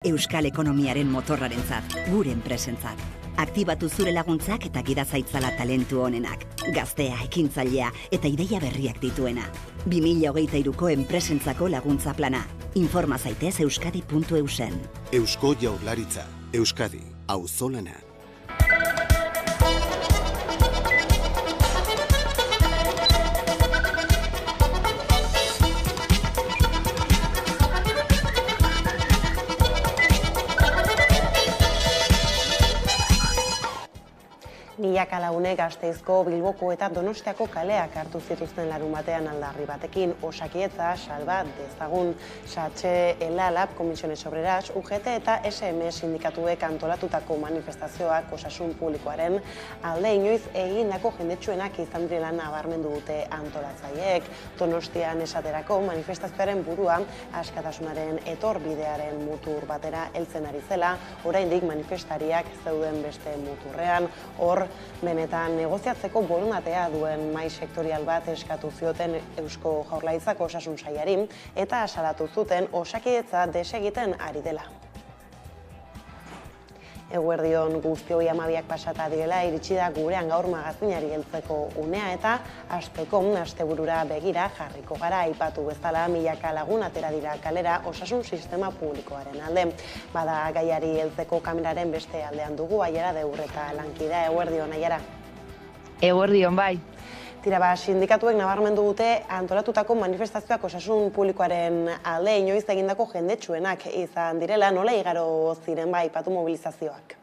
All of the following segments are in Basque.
Euskal ekonomiaren motorrarentzat, gure enpresentzat. Aktibatu zure laguntzak eta gida zaitzala talentu honenak. Gaztea, ekintzailea eta ideia berriak dituena. 2023ko enpresentzako laguntza plana. Informa zaitez euskadi.eusen. Eusko Jaurlaritza. Euskadi. Auzolana. Milaka lagunek Gasteizko, Bilboko eta Donostiako kaleak hartu zituzten larunbatean aldarri batekin. Osakidetza, salba dezagun, Satxe, ELA, LAB, Comisiones Obreras, UGT eta SM sindikatuek antolatutako manifestazioak osasun publikoaren alde inoiz egindako jendetsuenak izan direla nabarmendu dute antolatzaileek. Donostian esaterako manifestazioaren burua askatasunaren etorbidearen mutur batera heltzen ari zela, oraindik manifestariak zeuden beste muturrean. Hor, benetan negoziatzeko borondatea duen mahai sektorial bat eskatu zioten Eusko Jaurlaritzako Osasun Sailari eta salatu zuten Osakidetza desegiten ari dela. Eguerdion guztioi 12 pasata direla iritsi da gurean gaur magazinari heltzeko unea eta hasteko asteburura begira jarriko gara. Aipatu bezala milaka lagun atera dira kalera osasun sistema publikoaren alde. Bada gaiari heltzeko kameraren beste aldean dugu Aiara Deurreta lankidea. Eguerdion, Aiara. Eguerdion, bai. Tira, sindikatuek nabarmendu dute antolatutako manifestazioak osasun publikoaren alde inoiz egindako jendetsuenak izan direla, nola igaro ziren aipatu mobilizazioak?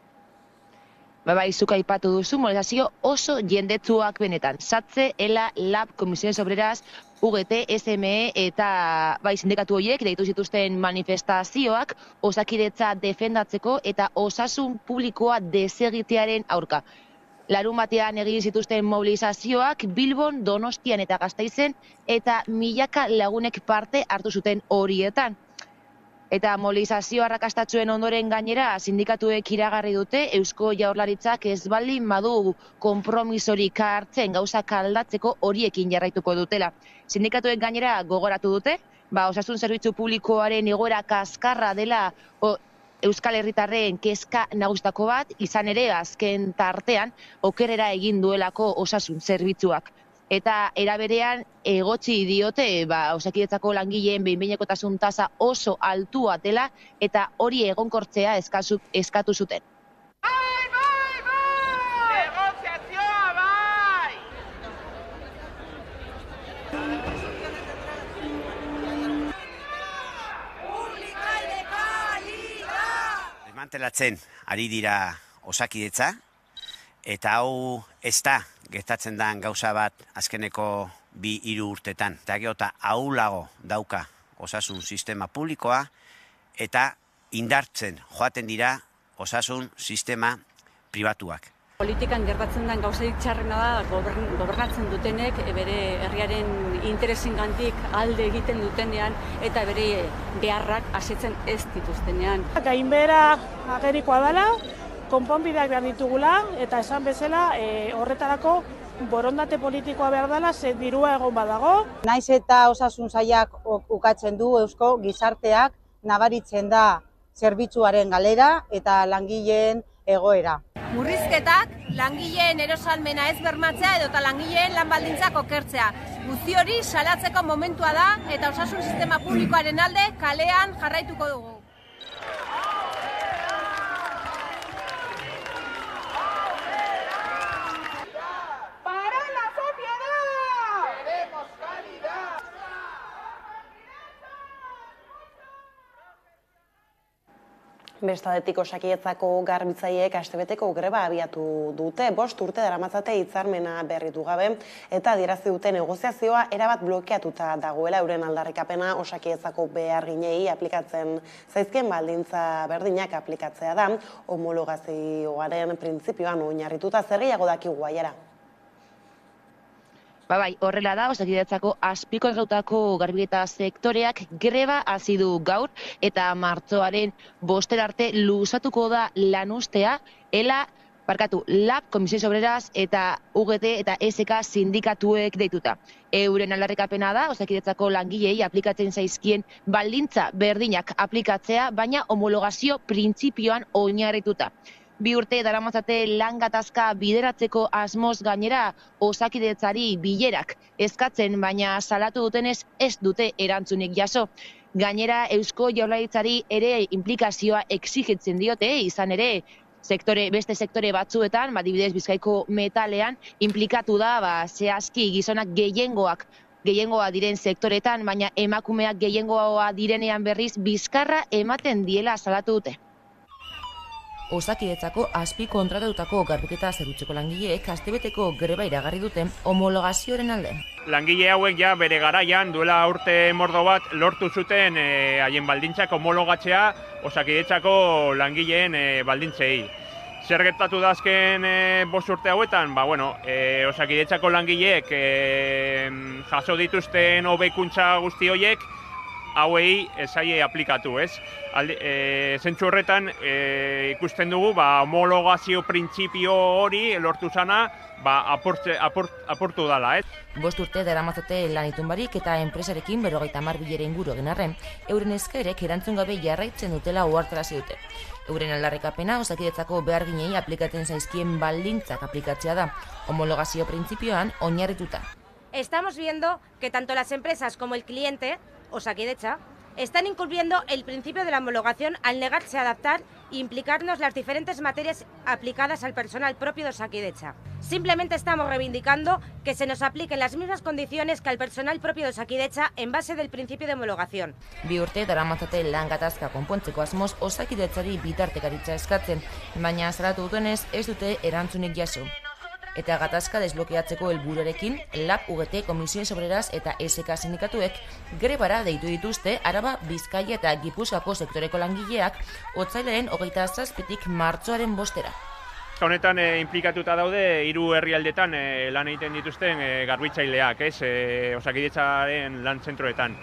Bai, zuk aipatu duzu, mobilizazio oso jendetsuak benetan. Satze, ELA, LAB, Comisiones Obreras, UGT, SME eta sindikatu horiek deitu zituzten manifestazioak Osakidetza defendatzeko eta osasun publikoa desegitearen aurka. Larunbatean egin zituzten mobilizazioak Bilbon, Donostian eta Gasteizen eta milaka lagunek parte hartu zuten horietan. Eta mobilizazio arrakastatsuen ondoren gainera sindikatuek iragarri dute Eusko Jaurlaritzak ez baldin badu konpromisorik hartzen gauzak aldatzeko horiekin jarraituko dutela. Sindikatuek gainera gogoratu dute, osasun zerbitzu publikoaren egoera kaskarra dela Euskal Herritarren kezka nagusitako bat, izan ere azken tartean okerrera egin duelako osasun zerbitzuak. Eta eraberean egotzi diote Osakidetzako langileen behin-behinekotasun tasa oso altua dela eta hori egonkortzea eskatu zuten. Desmantelatzen ari dira Osakidetza, eta hau ez da gertatzen den gauza bat azkeneko 2-3 urtetan. Eta gero ahulago dauka osasun sistema publikoa eta indartzen joaten dira osasun sistema pribatuak. Politikan gertatzen den gauzarik txarrena da gobernatzen dutenek bere herriaren interesengandik alde egiten dutenean eta bere beharrak asetzen ez dituztenean. Gainbehera agerikoa dela, konponbideak behar ditugula eta esan bezala horretarako borondate politikoa behar dela, ze dirua egon badago. Naiz eta osasun sailak ukatzen du eusko gizarteak nabaritzen da zerbitzuaren galera eta langileen egoera. Murrizketak, langileen erosalmena ez bermatzea edota langileen lan baldintzak okertzea. Guzti hori salatzeko momentua da eta osasun sistema publikoaren alde kalean jarraituko dugu. Bestadetik Osakidetzako garbitzaileek astebeteko greba abiatu dute. 5 urte daramatzate hitzarmena berritu gabe eta adierazi dute negoziazioa erabat blokeatuta dagoela. Euren aldarrikapena Osakidetzako beharginei aplikatzen zaizken baldintza berdinak aplikatzea da. Homologazioaren printzipioan oinarrituta zer gehiago dakigu Aiara? Horrela da, Osakidetzako azpikontratutako garbiketa sektoreak greba hasi du gaur eta martxoaren 5 arte luzatuko da lanuztea ELA, LAB, Comisiones Obreras eta UGT eta SK sindikatuek deituta. Euren aldarrikapena da, Osakidetzako langilei aplikatzen zaizkien baldintza berdinak aplikatzea, baina homologazio printzipioan oinarrituta. 2 urte daramatzate lan gatazka bideratzeko asmoz gainera Osakidetzari bilerak eskatzen, baina salatu dutenez ez dute erantzunik jaso. Gainera, Eusko Jaurlaritzari ere implikazioa exigitzen diote, izan ere, beste sektore batzuetan, adibidez Bizkaiko metalean, implikatu da zehazki gizonak gehiengoa diren sektoretan, baina emakumeak gehiengoa direnean berriz bizkarra ematen diela salatu dute. Osakidetzako azpi kontratatutako garbiketa zerbitzuko langileek astebeteko greba iragarri duten homologazioaren alde. Langile hauek ja bere garaian duela urte mordo bat lortu zuten haien baldintzak homologatzea Osakidetzako langileen baldintzei. Zer gertatu da azken 5 urte hauetan? Osakidetzako langileek jaso dituzten hobekuntza guzti horiek hauei esaie aplikatu, ez? Zentzu horretan ikusten dugu homologazio printzipio hori lortu zana apurtu dala, ez? 5 urte daramatzate lan itun barik eta enpresarekin 50 bilera inguru egin arren, euren eskaerek erantzun gabe jarraitzen dutela ohartarazi dute. Euren aldarrikapena Osakidetzako beharginei aplikatzen zaizkien baldintzak aplikatzea da, homologazio printzipioan oinarrituta. Estamos viendo que tanto las empresas como el cliente, Osakidetza, están incumpliendo el principio de la homologación al negarse a adaptar e implicarnos las diferentes materias aplicadas al personal propio de Osakidetza. Simplemente estamos reivindicando que se nos apliquen las mismas condiciones que al personal propio de Osakidetza en base del principio de homologación. 2 urte daramatzate lan gatazka konpontzeko asmoz Osakidetzari bitartekaritza eskatzen, baina salatu dutenez ez dute erantzunik jaso. Eta gatazka desblokeatzeko helburuarekin, LAB, UGT, Comisiones Obreras eta SK sindikatuek grebara deitu dituzte Araba, Bizkaia eta Gipuzkoako sektoreko langileak otsailaren 27tik martxoaren 5-era. Honetan implikatuta daude 3 herrialdetan lan egiten dituzten garbitzaileak, ez? Osakidetzaren lan zentroetan.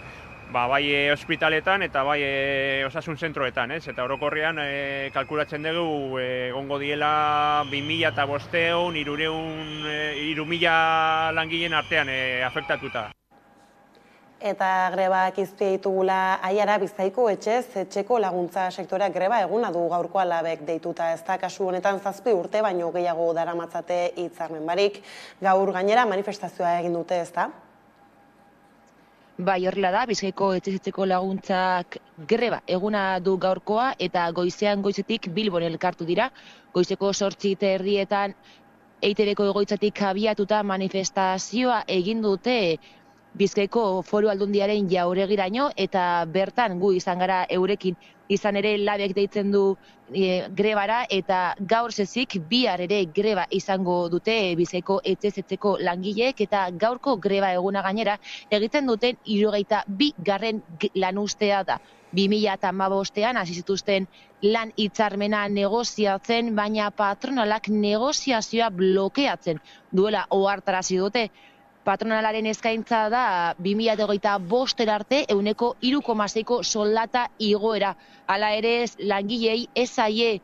Bai ospitaletan eta bai osasun zentroetan, ez? Eta orokorrean kalkulatzen dugu egongo diela 2500, 3000 langileen artean afektatuta. Eta grebak izpia ditugula Aiara, Bizkaiko etxeko laguntza sektoreak greba eguna du gaurkoa LABek deituta, ez da kasu honetan 7 urte baino gehiago daramatzate hitzarmen barik. Gaur gainera manifestazioa egin dute, ez da? Bai, horrela da, Bizkaiko etxeko laguntzak greba eguna du gaurkoa eta goizetik Bilbon elkartu dira. Goizeko 8:30 EITBko egoitzatik abiatuta manifestazioa egin dute Bizkaiko Foru Aldundiaren jauregiraino eta bertan gu izan gara eurekin. Izan ere LABek deitzen du grebara eta gaur zezik bihar ere greba izango dute Bizkaiko etxeko langileek eta gaurko greba eguna gainera egiten duten 62. lanuztea da. 2015ean hasi zituzten lan hitzarmena negoziatzen, baina patronalak negoziazioa blokeatzen duela ohartarazi dute. Patronalaren eskaintza da 2025 arte 3,6ko soldata igoera. Hala ere langilei ez zaie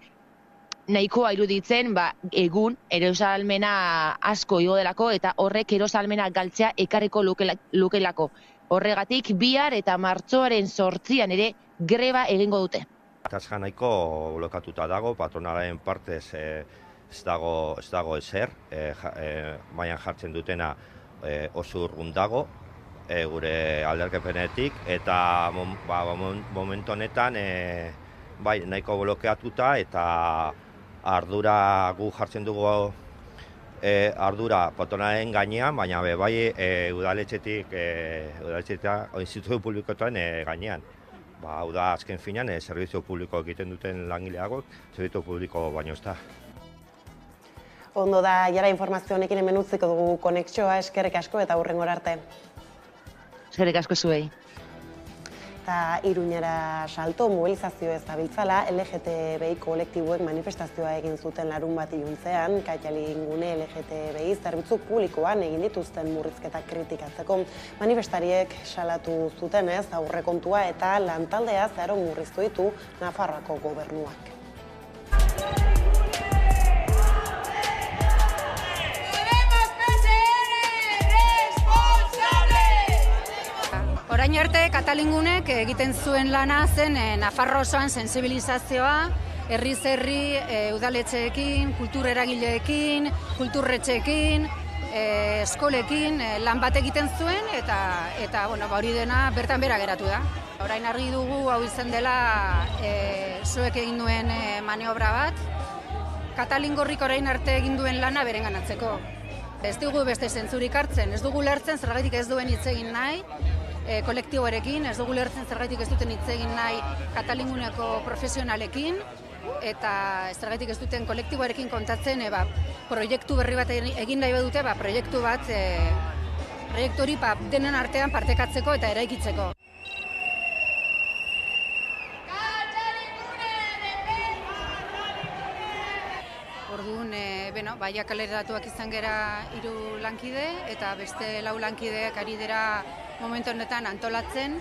nahikoa iruditzen, egun erosalmena asko igo delako eta horrek erosalmena galtzea ekarriko lukelako. Horregatik bihar eta martxoaren 8an ere greba egingo dute. Gatazka nahiko blokatuta dago, patronalaren partez ez dago ezer, mailan jartzen dutena oso urrun dago gure alderkepenetik eta momentu honetan nahiko blokeatuta eta ardura gu jartzen dugu ardura patronalaren gainean, baina bai udaletxetik instituzio publikoetan gainean. Hau da azken finean zerbitzu publiko egiten duten langileago, zerbitzu publiko baino ez da. Ondo da, jara informazio honekin hemen utziko dugu konexioa, eskerrik asko eta hurrengora arte. Eskerrik asko zuei. Eta Iruñera salto mobilizazio ez dabiltzala, LGTBI kolektiboek manifestazioa egin zuten larun bat iluntzean, Kaialin gune LGTBI zerbitzu publikoan egin dituzten murrizketak kritikatzeko. Manifestariek salatu zutenez aurrekontua eta lantaldea zeharo murriztu ditu Nafarroako gobernuak. Orain arte Katalingunek egiten zuen lana zen Nafarro osoan sensibilizazioa, herriz herri udaletxeekin, kultur eragileekin, kulturretxeekin, eskolekin lan bat egiten zuen eta hori dena bertan bera geratu da. Orain argi dugu hau izan dela zuek egin duen maniobra bat, Katalingorrik orain arte egin duen lana berenganatzeko. Ez dugu beste zentzurik hartzen, ez dugu lertzen zergatik ez duen hitz egin nahi kolektiboarekin, ez dugu lertzen zergatik ez duten hitz egin nahi Katalinguneko profesionalekin, eta zergatik ez duten kolektiboarekin kontatzen proiektu berri bat egin nahi badute, proiektu hori denen artean partekatzeko eta eraikitzeko. Orduan, baia kaleratuak izan gera 3 lankide eta beste 4 lankideak ari dira momentu honetan antolatzen.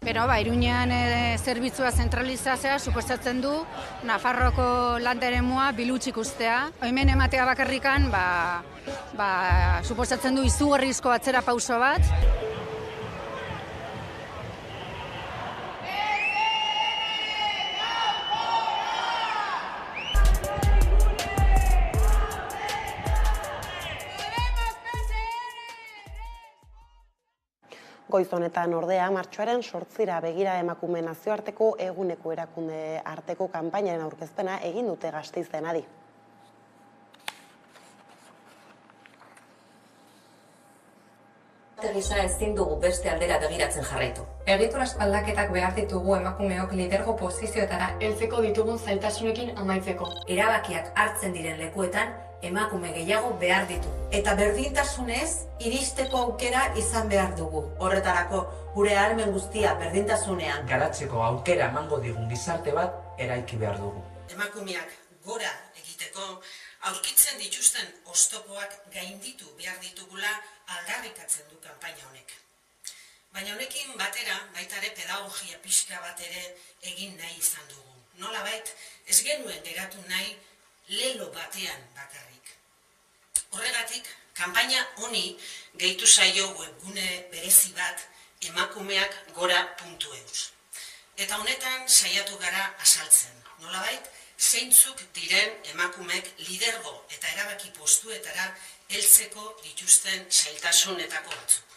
Iruñean zerbitzua zentralizatzea suposatzen du Nafarroko landa eremua bilutsik ustea. Hemen ematea bakarrikan suposatzen du izugarrizko atzera pauso bat. Goiz honetan ordea, martxoaren 8 begira emakume nazioarteko eguneko erakunde arteko kanpainaren aurkezpena egin dute Gasteizen adi. Gisa ezin dugu beste aldera begiratzen jarraitu. Egiturazko aldaketak behar ditugu emakumeok lidergo posizioetara heltzeko ditugun zailtasunekin amaitzeko. Erabakiak hartzen diren lekuetan emakume gehiago behar ditu. Eta berdintasunez iristeko aukera izan behar dugu. Horretarako gure ahalmen guztia berdintasunean garatzeko aukera emango digun gizarte bat eraiki behar dugu. Emakumeak gora egiteko aurkitzen dituzten oztopoak gainditu behar ditugula aldarrikatzen du kanpaina honek. Baina honekin batera, baita ere pedagogia pixka bat ere egin nahi izan dugu. Nolabait, ez genuen geratu nahi lelo batean bakarrik. Horregatik, kanpaina honi gehitu zaio webgune berezi bat emakumeakgora.eus. Eta honetan saiatu gara azaltzen. Nolabait, zeintzuk diren emakumeek lidergo eta erabaki postuetara heltzeko dituzten zailtasunetako batzuk.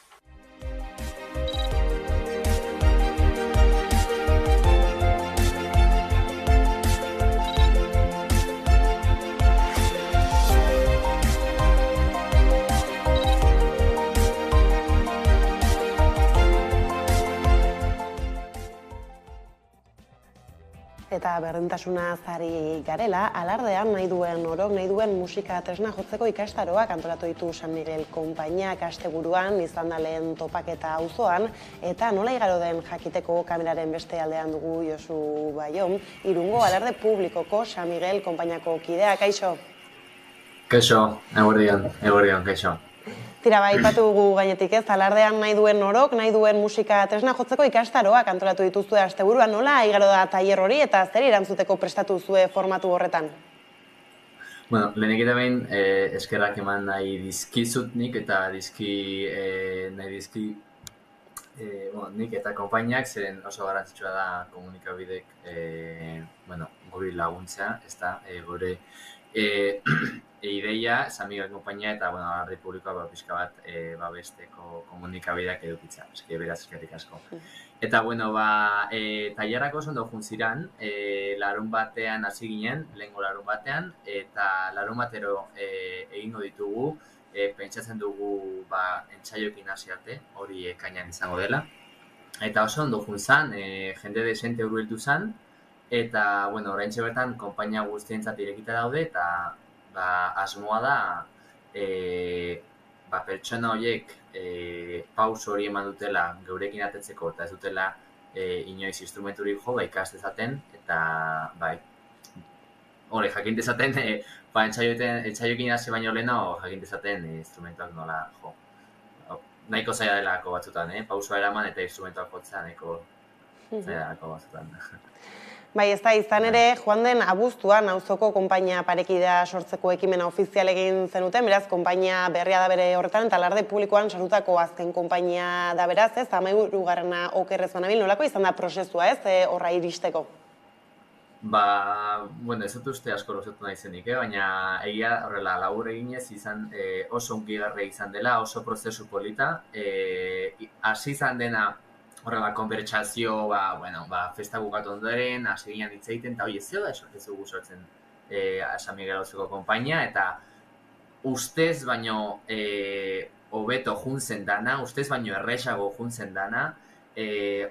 Eta berdintasunaz ari garela, alardean nahi duen orok, nahi duen musika tresna jotzeko ikastaroak antolatu ditu San Miguel konpainiak asteburuan, izan da lehen topaketa auzoan, eta nola igaro den jakiteko kameraren beste aldean dugu Josu Baion, Irungo alarde publikoko San Miguel konpainiako kidea, kaixo? Kaixo, eguerdian, kaixo. Tira, ipatu dugu gainetik ez, alardean nahi duen orok, nahi duen musika tresna jotzeko ikastaroak antolatu dituzue asteburuan, nola igaro da tailer hori eta zer erantzuteko prestatu zue formatu horretan? Bueno, lehenik eta behin eskerrak eman nahi dizkizut nik eta nik eta konpainiak zeren oso garrantzitsua da komunikabidek guri laguntzea, ez da, gure ideia, San Miguel konpainia eta alarde publikoa pixka bat babesteko komunikabideak edukitzea, beraz eskerrik asko. Eta, tailerrak oso ondo juntziran, larun batean hasi ginen, lehengo larun batean, eta larun batero egingo ditugu, pentsatzen dugu entsaioekin hasi arte, hori ekainan izango dela. Eta oso ondo juntzan, jende desente hurbildu zen, eta, oraintxe bertan, konpainia guztientzat irekita daude, eta asmoa da pertsona horiek pauso hori eman dutela geurekin atetzeko eta ez dutela inoiz instrumenturik jo, ikas dezaten, eta hori jakin dezaten entsaioekin hasi baino lehenago jakin dezaten instrumentuak nola jo. Nahiko zaila delako batzutan, pausoa eraman eta instrumentuak jotzea nahiko zaila delako batzutan. Bai, ez da, izan ere, joan den abuztuan auzoko konpainia parekidea sortzeko ekimena ofizial egin zenuten, beraz, konpainia berria da bere horretan, eta alarde publikoan sartutako azken konpainia da beraz, ez, 13. okerrez banabil, nolako izan da prozesua, ez, horra iristeko? Bueno, ez dut uste asko luzatu nahi zenik, baina egia horrela labur eginez izan oso unkigarria izan dela, oso prozesu polita, hasi izan dena horrela, konbertsazio, festa bukatu ondoren, hasi ginen hitz egiten, eta hori ez da ez dugu sortzen San Miguel auzoko konpainia, eta ustez baino hobeto juntzen dana, ustez baino erresago juntzen dana,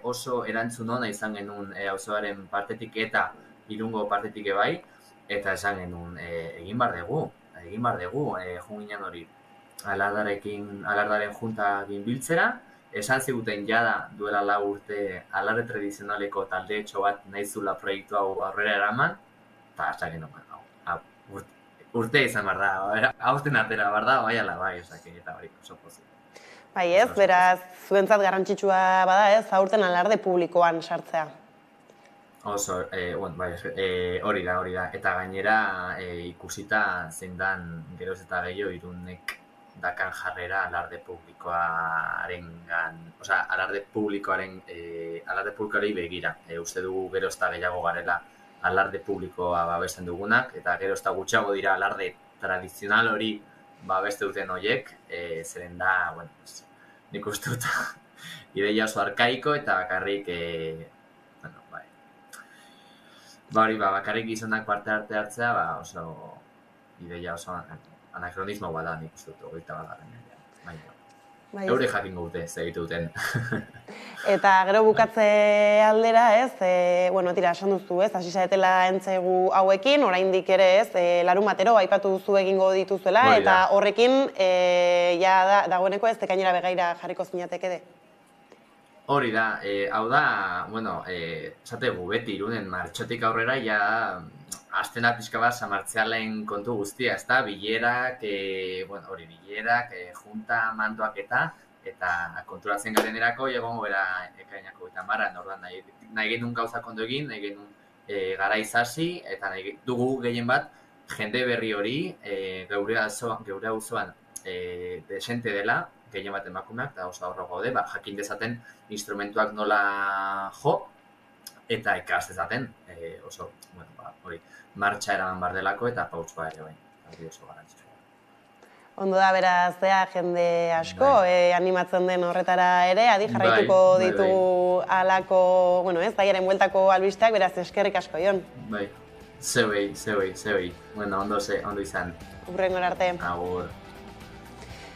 oso erantzun ona izan genuen auzoaren partetik eta Irungo partetik bai, eta esan genuen egin bar dugu, joan ginen hori alardaren junta ginbiltzera, esan ziguten jada duela 4 urte alarde tradizionaleko talde etxo bat nahizula proiektu hau aurrera eraman, eta esan genuen, urte izan bar da, aurten atera bar da, bai ala bai, eta hori oso pozik. Bai ez, beraz, zuentzat garrantzitsua bada ez, aurten alarde publikoan sartzea. Oso, hori da, eta gainera ikusita zein dan geroz eta gehiago Irunek dakan jarrera alarde publikoari begira. Uste dugu geroz eta gehiago garela alarde publikoa babesten dugunak, eta geroz eta gutxiago dira alarde tradizional hori babeste duten horiek, zeren da, nik uste dut ideia oso arkaiko eta bakarrik bakarrik gizonak parte hartzea, oso ideia oso anakronismo bada nik uste dut, 21. Eure jakingo dute, segitu duten. Eta gero bukatze aldera, ez, tira, esan duzu, ez, hasi zaretela entzegu hauekin, oraindik ere, ez, larunbatero aipatu duzu egingo dituzuela, eta horrekin, dagoeneko ez, ekainera begaira jarriko zinateke de? Hori da, hau da, esategu beti Irunen martxotik aurrera, aztena pixka bat samartzialen kontu guztia, ez da, bilerak, junta, mandoak eta konturatzen garenerako, egongo bera ekainako eta marran, ordan nahi genuen gauzak ondo egin, nahi genuen garaiz hasi, eta nahi dugu gehien bat, jende berri hori, geure auzoan desente dela, gehien bat emakumeak, eta oso aurro gaude, jakin dezaten instrumentuak nola jo, eta ikas dezaten, hori, martxa eraman bar delako eta pautsua ere bain, hori oso garantzitsua. Ondo da, beraz, jende asko, animatzen den horretara ere, adi jarraituko ditugu alako, zaiaren bueltako albisteak, beraz, eskerrik asko, Jon. Bai, zeuei, ondo izan. Hurrengora arte. Agur.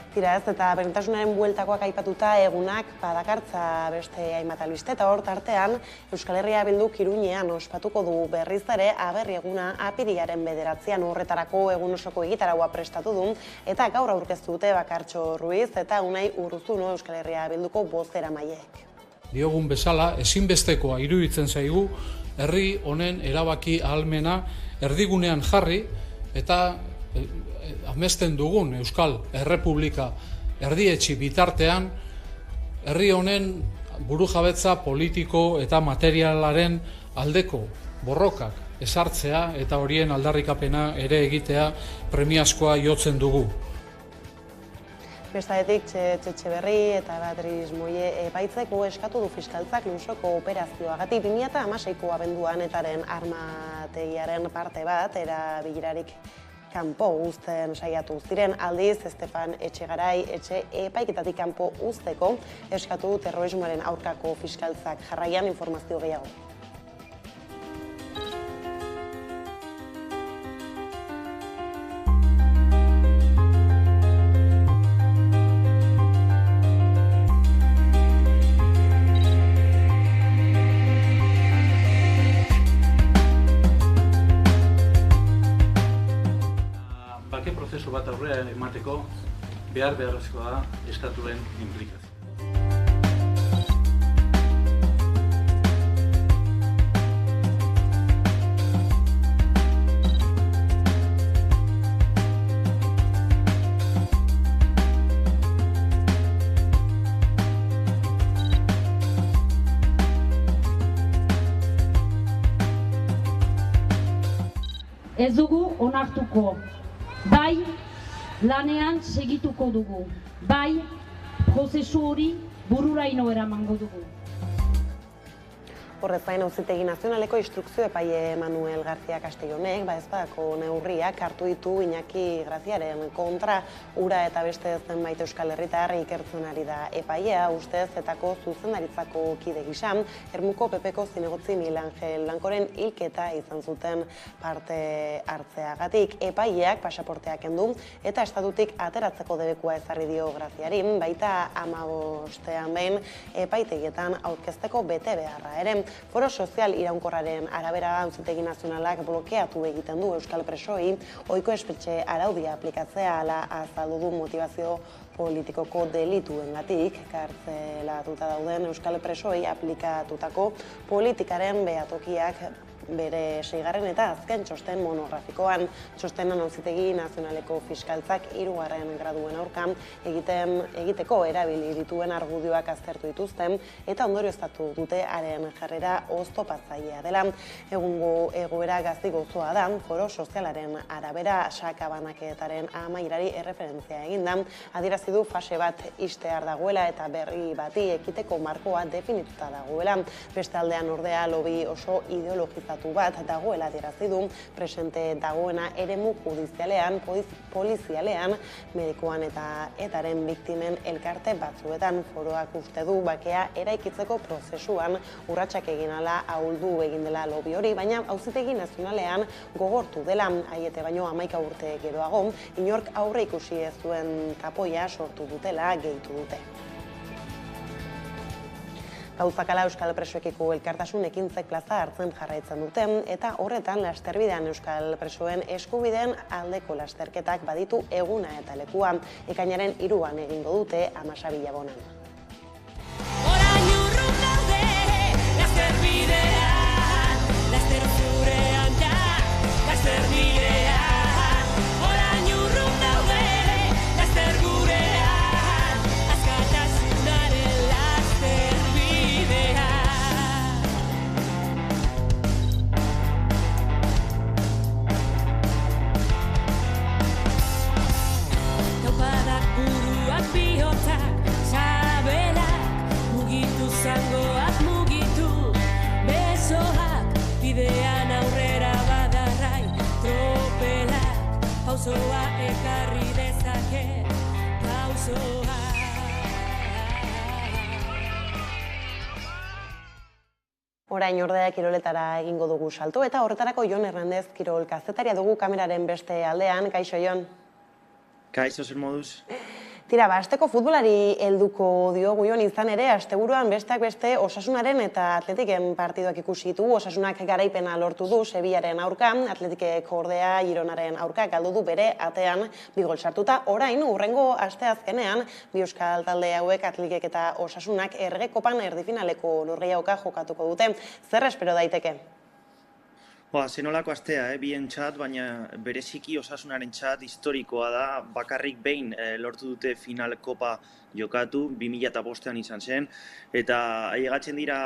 Tira ez, eta berdintasunaren bueltakoak aipatuta egunak badakartza beste hainbat albiste, eta hor tartean Euskal Herria Bilduk Iruñean ospatuko du berriz ere aberri eguna apirilaren 9 horretarako egun osoko egitaraua prestatu du, eta gaur aurkeztu dute Bakartxo Ruiz eta Unai Urruzuno Euskal Herria Bilduko bozeramaileek. Diogun bezala, ezinbestekoa iruditzen zaigu, herri honen erabaki ahalmena erdigunean jarri eta amesten dugun Euskal Errepublika erdietxi bitartean, herri honen burujabetza politiko eta materialaren aldeko borrokak ezartzea eta horien aldarrikapena ere egitea premiazkoa jotzen dugu. Bestadetik, Txetxeberri eta Beatriz Moie epaitzeko eskatu du fiskaltzak Lusoko operazioagatik 2016ko abenduan etaren armategiaren parte bat erabilerarik kanpo uzten saiatu ziren, aldiz Estefan Etxegarai etxe epaiketatik kanpo uzteko eskatu terrorismoaren aurkako fiskaltzak. Jarraian informazio gehiago. Prozesu bat aurrera emateko beharrezkoa da estatuen inplikazioa. ez dugu onartuko. Bai, lanean segituko dugu. Bai, prozesu hori bururaino eramango dugu. Horrez gain, Auzitegi Nazionaleko instrukzio epaile Manuel García Castellonek, ezpadako neurriak hartu ditu Iñaki Graziaren kontra, ura eta beste zenbait Euskal Herritar ikertzen ari da epailea, ustez etako zuzendaritzako kide gisa, Ermuko PPko zinegotzi Miguel Angel Blancoren hilketa izan zuten parte hartzeagatik. Epaileak pasaporteak kendu eta estatutik ateratzeko debekua ezarri dio Graziari, baita 15ean behin epaitegietan aurkezteko bete beharra ere. Foro sozial iraunkorraren arabera Auzitegi Nazionalak blokeatu egiten du Euskal Presoi ohiko espetxe araudia aplikatzea ala azaldu du motivazio politikoko delituengatik kartzelatuta dauden Euskal Presoi aplikatutako politikaren behatokiak bere 6. eta azken txosten monografikoan. Txostenan Auzitegi Nazionaleko fiskaltzak 3. graduen aurkan egiteko erabili dituen argudioak aztertu dituzten eta ondorioztatu dute haren jarrera oztopatzailea dela. Egungo egoera gazi gozoa da, foro sozialaren arabera sakabanaketaren amaierari erreferentzia eginda, adierazi du fase bat ixtear dagoela eta berri bati ekiteko markoa definituta dagoela. Beste aldean ordea lobi oso ideologizatu bat dagoela adierazi du, presente dagoena eremu judizialean, polizialean, medikoan eta etaren biktimen elkarte batzuetan. Foroak uste du bakea eraikitzeko prozesuan urratsak egin ala ahuldu egin dela lobi hori, baina Auzitegi Nazionalean gogortu dela, aiete baino 11 urte geroago, inork aurre ikusi ez duen tapoia sortu dutela gehitu dute. Gauzakala Euskal Presoekiko elkartasun ekintzek plaza hartzen jarraitzen duten eta horretan lasterbidean Euskal Presoen eskubideen aldeko lasterketak baditu eguna eta lekua. Ekainaren 3an egingo dute Amasa Bilabonan. Pausoa ekarri dezake, pausoa. Orain ordea kiroletara egingo dugu salto eta horretarako Jon Hernandez kirol kazetaria dugu kameraren beste aldean. Kaixo, Jon? Kaixo, zer moduz? Tira, asteko futbolari helduko diogu Jon, izan ere, asteburuan besteak beste Osasunaren eta Atletiken partidoak ikusi ditugu. Osasunak garaipena lortu du Sevillaren aurka, Atletikek ordea Gironaren aurka galdu du bere atean 2 gol sartuta. Orain, hurrengo asteazkenean, bi euskal talde hauek Atletikek eta Osasunak Erregekopan erdifinaleko norgehiagoka jokatuko dute. Zer espero daiteke? Zenolako astea, bien txat, baina bereziki Osasunaren txat historikoa da, bakarrik behin lortu dute final kopa jokatu, 2005an izan zen, eta ailegatzen dira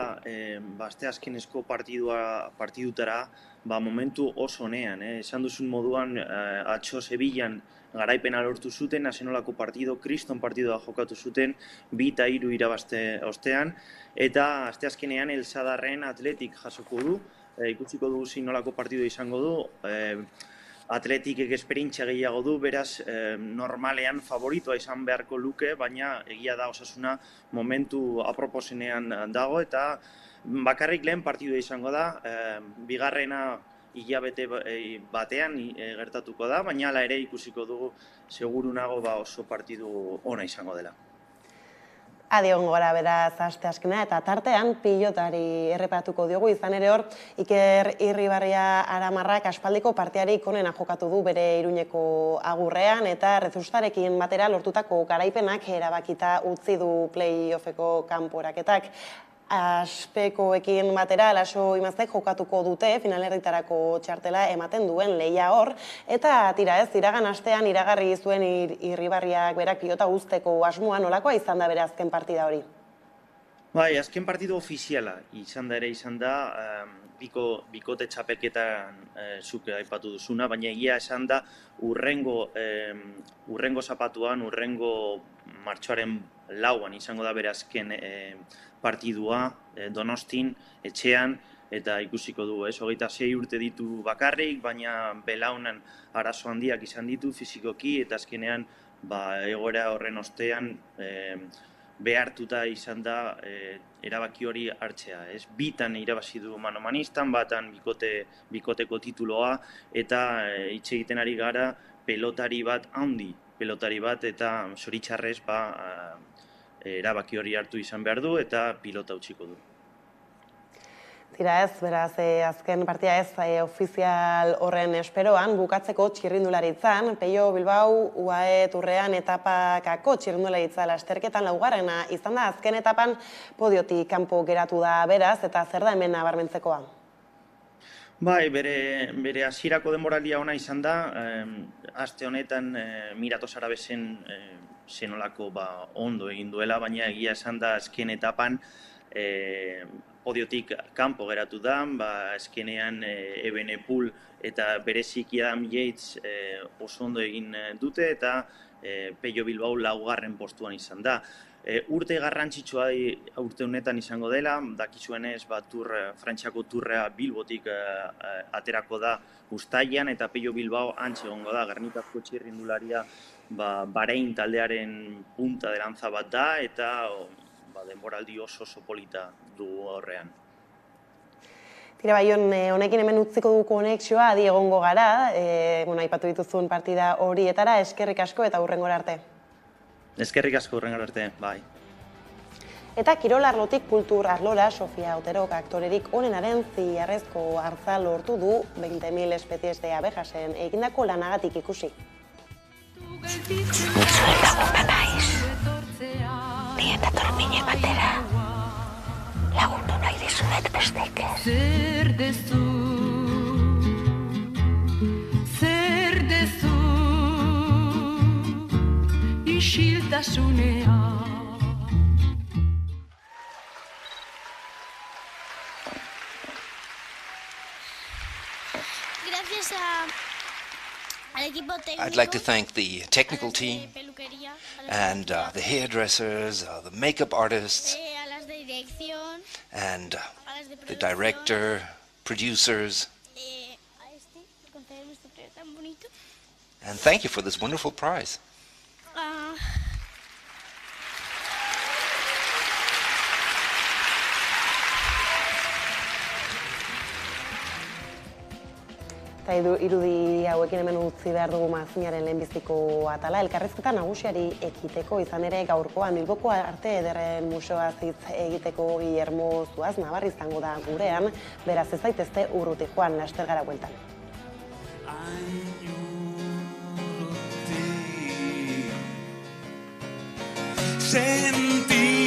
asteazkenezko partidutara momentu oso honean. Esan duzun moduan, atzo Sevillan garaipena lortu zuten, zenolako partido, kriston partidua jokatu zuten, 2-3 irabazte ostean, eta asteazkenean El Sadarren Atletik jasoko du, ikusiko dugu zinolako partidu izango du, Atletikek esperientzia gehiago du, beraz normalean favoritoa izan beharko luke, baina egia da Osasuna momentu aproposenean dago eta bakarrik lehen partidua izango da, bigarrena hilabete batean gertatuko da, baina hala ere ikusiko dugu seguru nago oso partidu ona izango dela. Adion gora beraz asteazkena eta tartean pilotari erreparatuko diogu, izan ere hor Iker Irribarria Aramarrak aspaldiko partiarik onena jokatu du bere Iruñeko agurrean eta Rezustarekin batera lortutako garaipenak erabakita utzi du play-offeko kanporaketak. Aspekoekin batera Laso Imaztek jokatuko dute finalerditarako txartela ematen duen lehia hor, eta tira ez, iragan astean iragarri zuen Irribarriak berak pilota uzteko asmoa, nolakoa izan da bere azken partida hori? Bai, azken partidu ofiziala izan da, bikote txapelketan zuk aipatu duzuna, baina egia esan da urrengo zapatuan, urrengo martxoaren 4 izango da bere azken partidua Donostin, etxean, eta ikusiko du, 26 urte ditu bakarrik, baina belaunan arazo handiak izan ditu fizikoki, eta azkenean egoera horren ostean behartuta izan da erabaki hori hartzea. Bitan irabazi du manomanistan, batan bikoteko tituloa, eta hitz egiten ari gara pelotari bat eta zoritxarrez erabaki hori hartu izan behar du eta pilota utziko du. Tira ez, beraz, azken partida ez ofizial horren esperoan, bukatzeko txirrindularitzan, Pello Bilbao, UAE Turrean etapakako txirrindularitza lasterketan laugarrena izan da, azken etapan podiotik kanpo geratu da beraz, eta zer da hemen nabarmentzekoa? Bai, bere hasierako denboralia ona izan da, aste honetan Miratos Arabezen zenolako ondo egin duela, baina egia esan da azken etapan podiotik kanpo geratu da, azkenean Ebenepul eta bereziki Adam Yates oso ondo egin dute eta Pello Bilbao 4. postuan izan da. Urte garrantzitsua urte honetan izango dela, dakizuenez Frantziako turrea Bilbotik aterako da uztailean eta Pello Bilbao antxe egongo da, Gernikako txirrindularia Bahrein taldearen punta de lanza bat da eta denboraldi oso polita du horrean. Tira Baion, honekin hemen utziko du konexioa, adi egongo gara, aipatu dituzun partida horietara, eskerrik asko eta hurrengora arte. Eskerrik asko hurrengora arte, bai. Eta kirol arlotik kultur arlora, Sofia Oterok aktorerik onenaren ziarrezko hartza lortu du 20.000 espezies de abejasen egindako lanagatik ikusi. Laguna naiz. Ni eta Tormine batera. Lagundu nahi dizuet bestek ez. Zer dezu, isiltasunea. I'd like to thank the technical team and the hairdressers, the makeup artists, and the director, producers. And thank you for this wonderful prize. Eta irudi hauekin hemen utzi behar dugu Mazinaren lehenbiziko atala. Elkarrizketa nagusiari ekiteko izan ere gaurkoan Bilboko Arte Ederren Museoa hitz egiteko Guillermo Zuaz Navarra izango da gurean, beraz ez zaitezte urruti joan, laster gara bueltan. Sentimena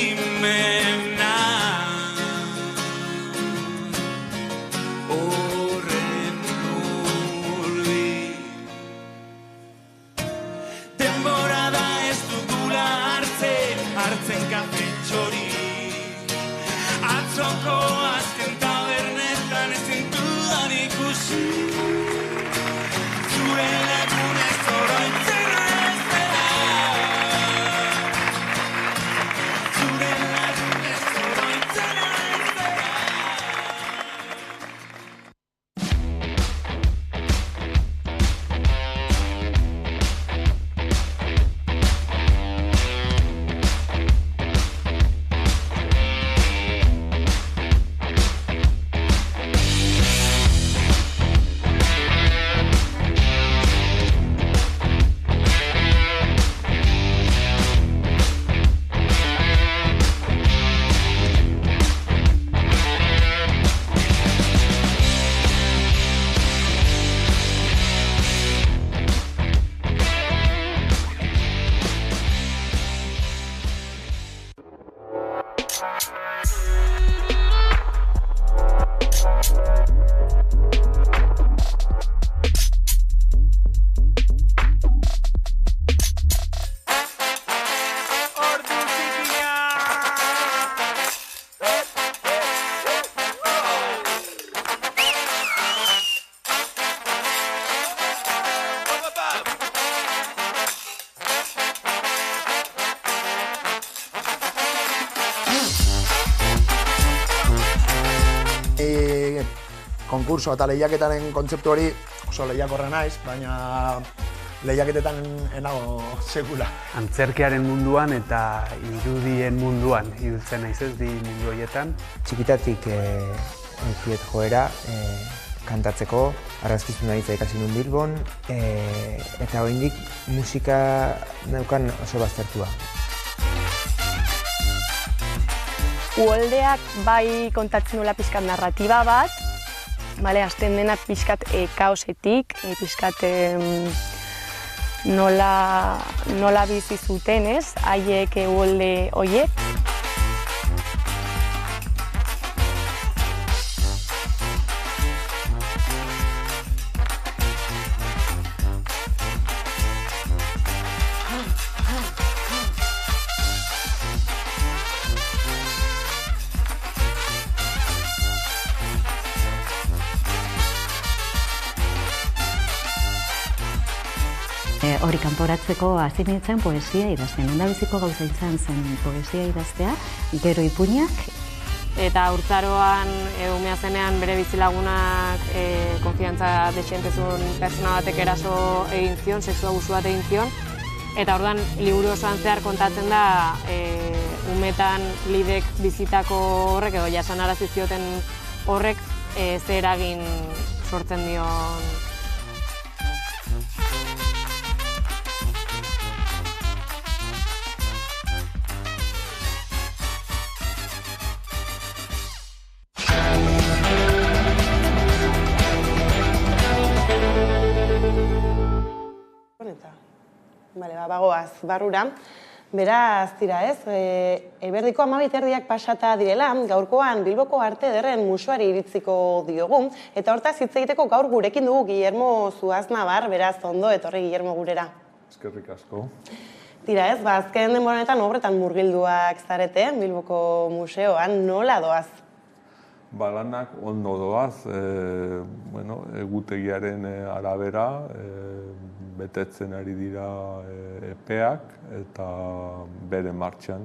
konkurso eta lehiaketaren kontzeptu hori oso lehiakorra naiz, baina lehiaketetan enago sekula. Antzerkiaren munduan eta irudien munduan ibiltzen naiz ez di mundu horietan. Txikitatik eukiet joera kantatzeko, argazkizuna hitza ikasi nuen Bilbon, eta oraindik musika neukan oso baztertua. Uholdeak bai kontatzen duela pixkat narratiba bat, hasten dena pixkat kaosetik, pixkat nola bizi zuten, ez, haiek uholde horiek. Hori kanporatzeko hasi nintzen poesia idazten. Lehendabiziko gauza izan zen poesia idaztea, gero ipuinak. Eta haurtzaroan, umea zenean bere bizilagunak konfiantza dexentezun pertsona batek eraso egin zion, sexu abusu bat egin zion. Eta orduan, liburu osoan zehar kontatzen da umetan lidek bizitako horrek edo jasanarazi zioten horrek ze eragin sortzen dion. Bagoaz, barrura. Beraz, tira ez, Eberdiko 12:30 pasata direla, gaurkoan Bilboko Arte Ederren museoari iritziko diogu, eta hortaz hitz egiteko gaur gurekin dugu Guillermo Zuaznabar, beraz ondo etorri Guillermo gurera. Eskerrik asko. Tira ez, azken denboranetan obretan murgilduak zarete, Bilboko museoan, nola doaz? Lanak ondo doaz, egutegiaren arabera, betetzen ari dira epeak eta bere martxan.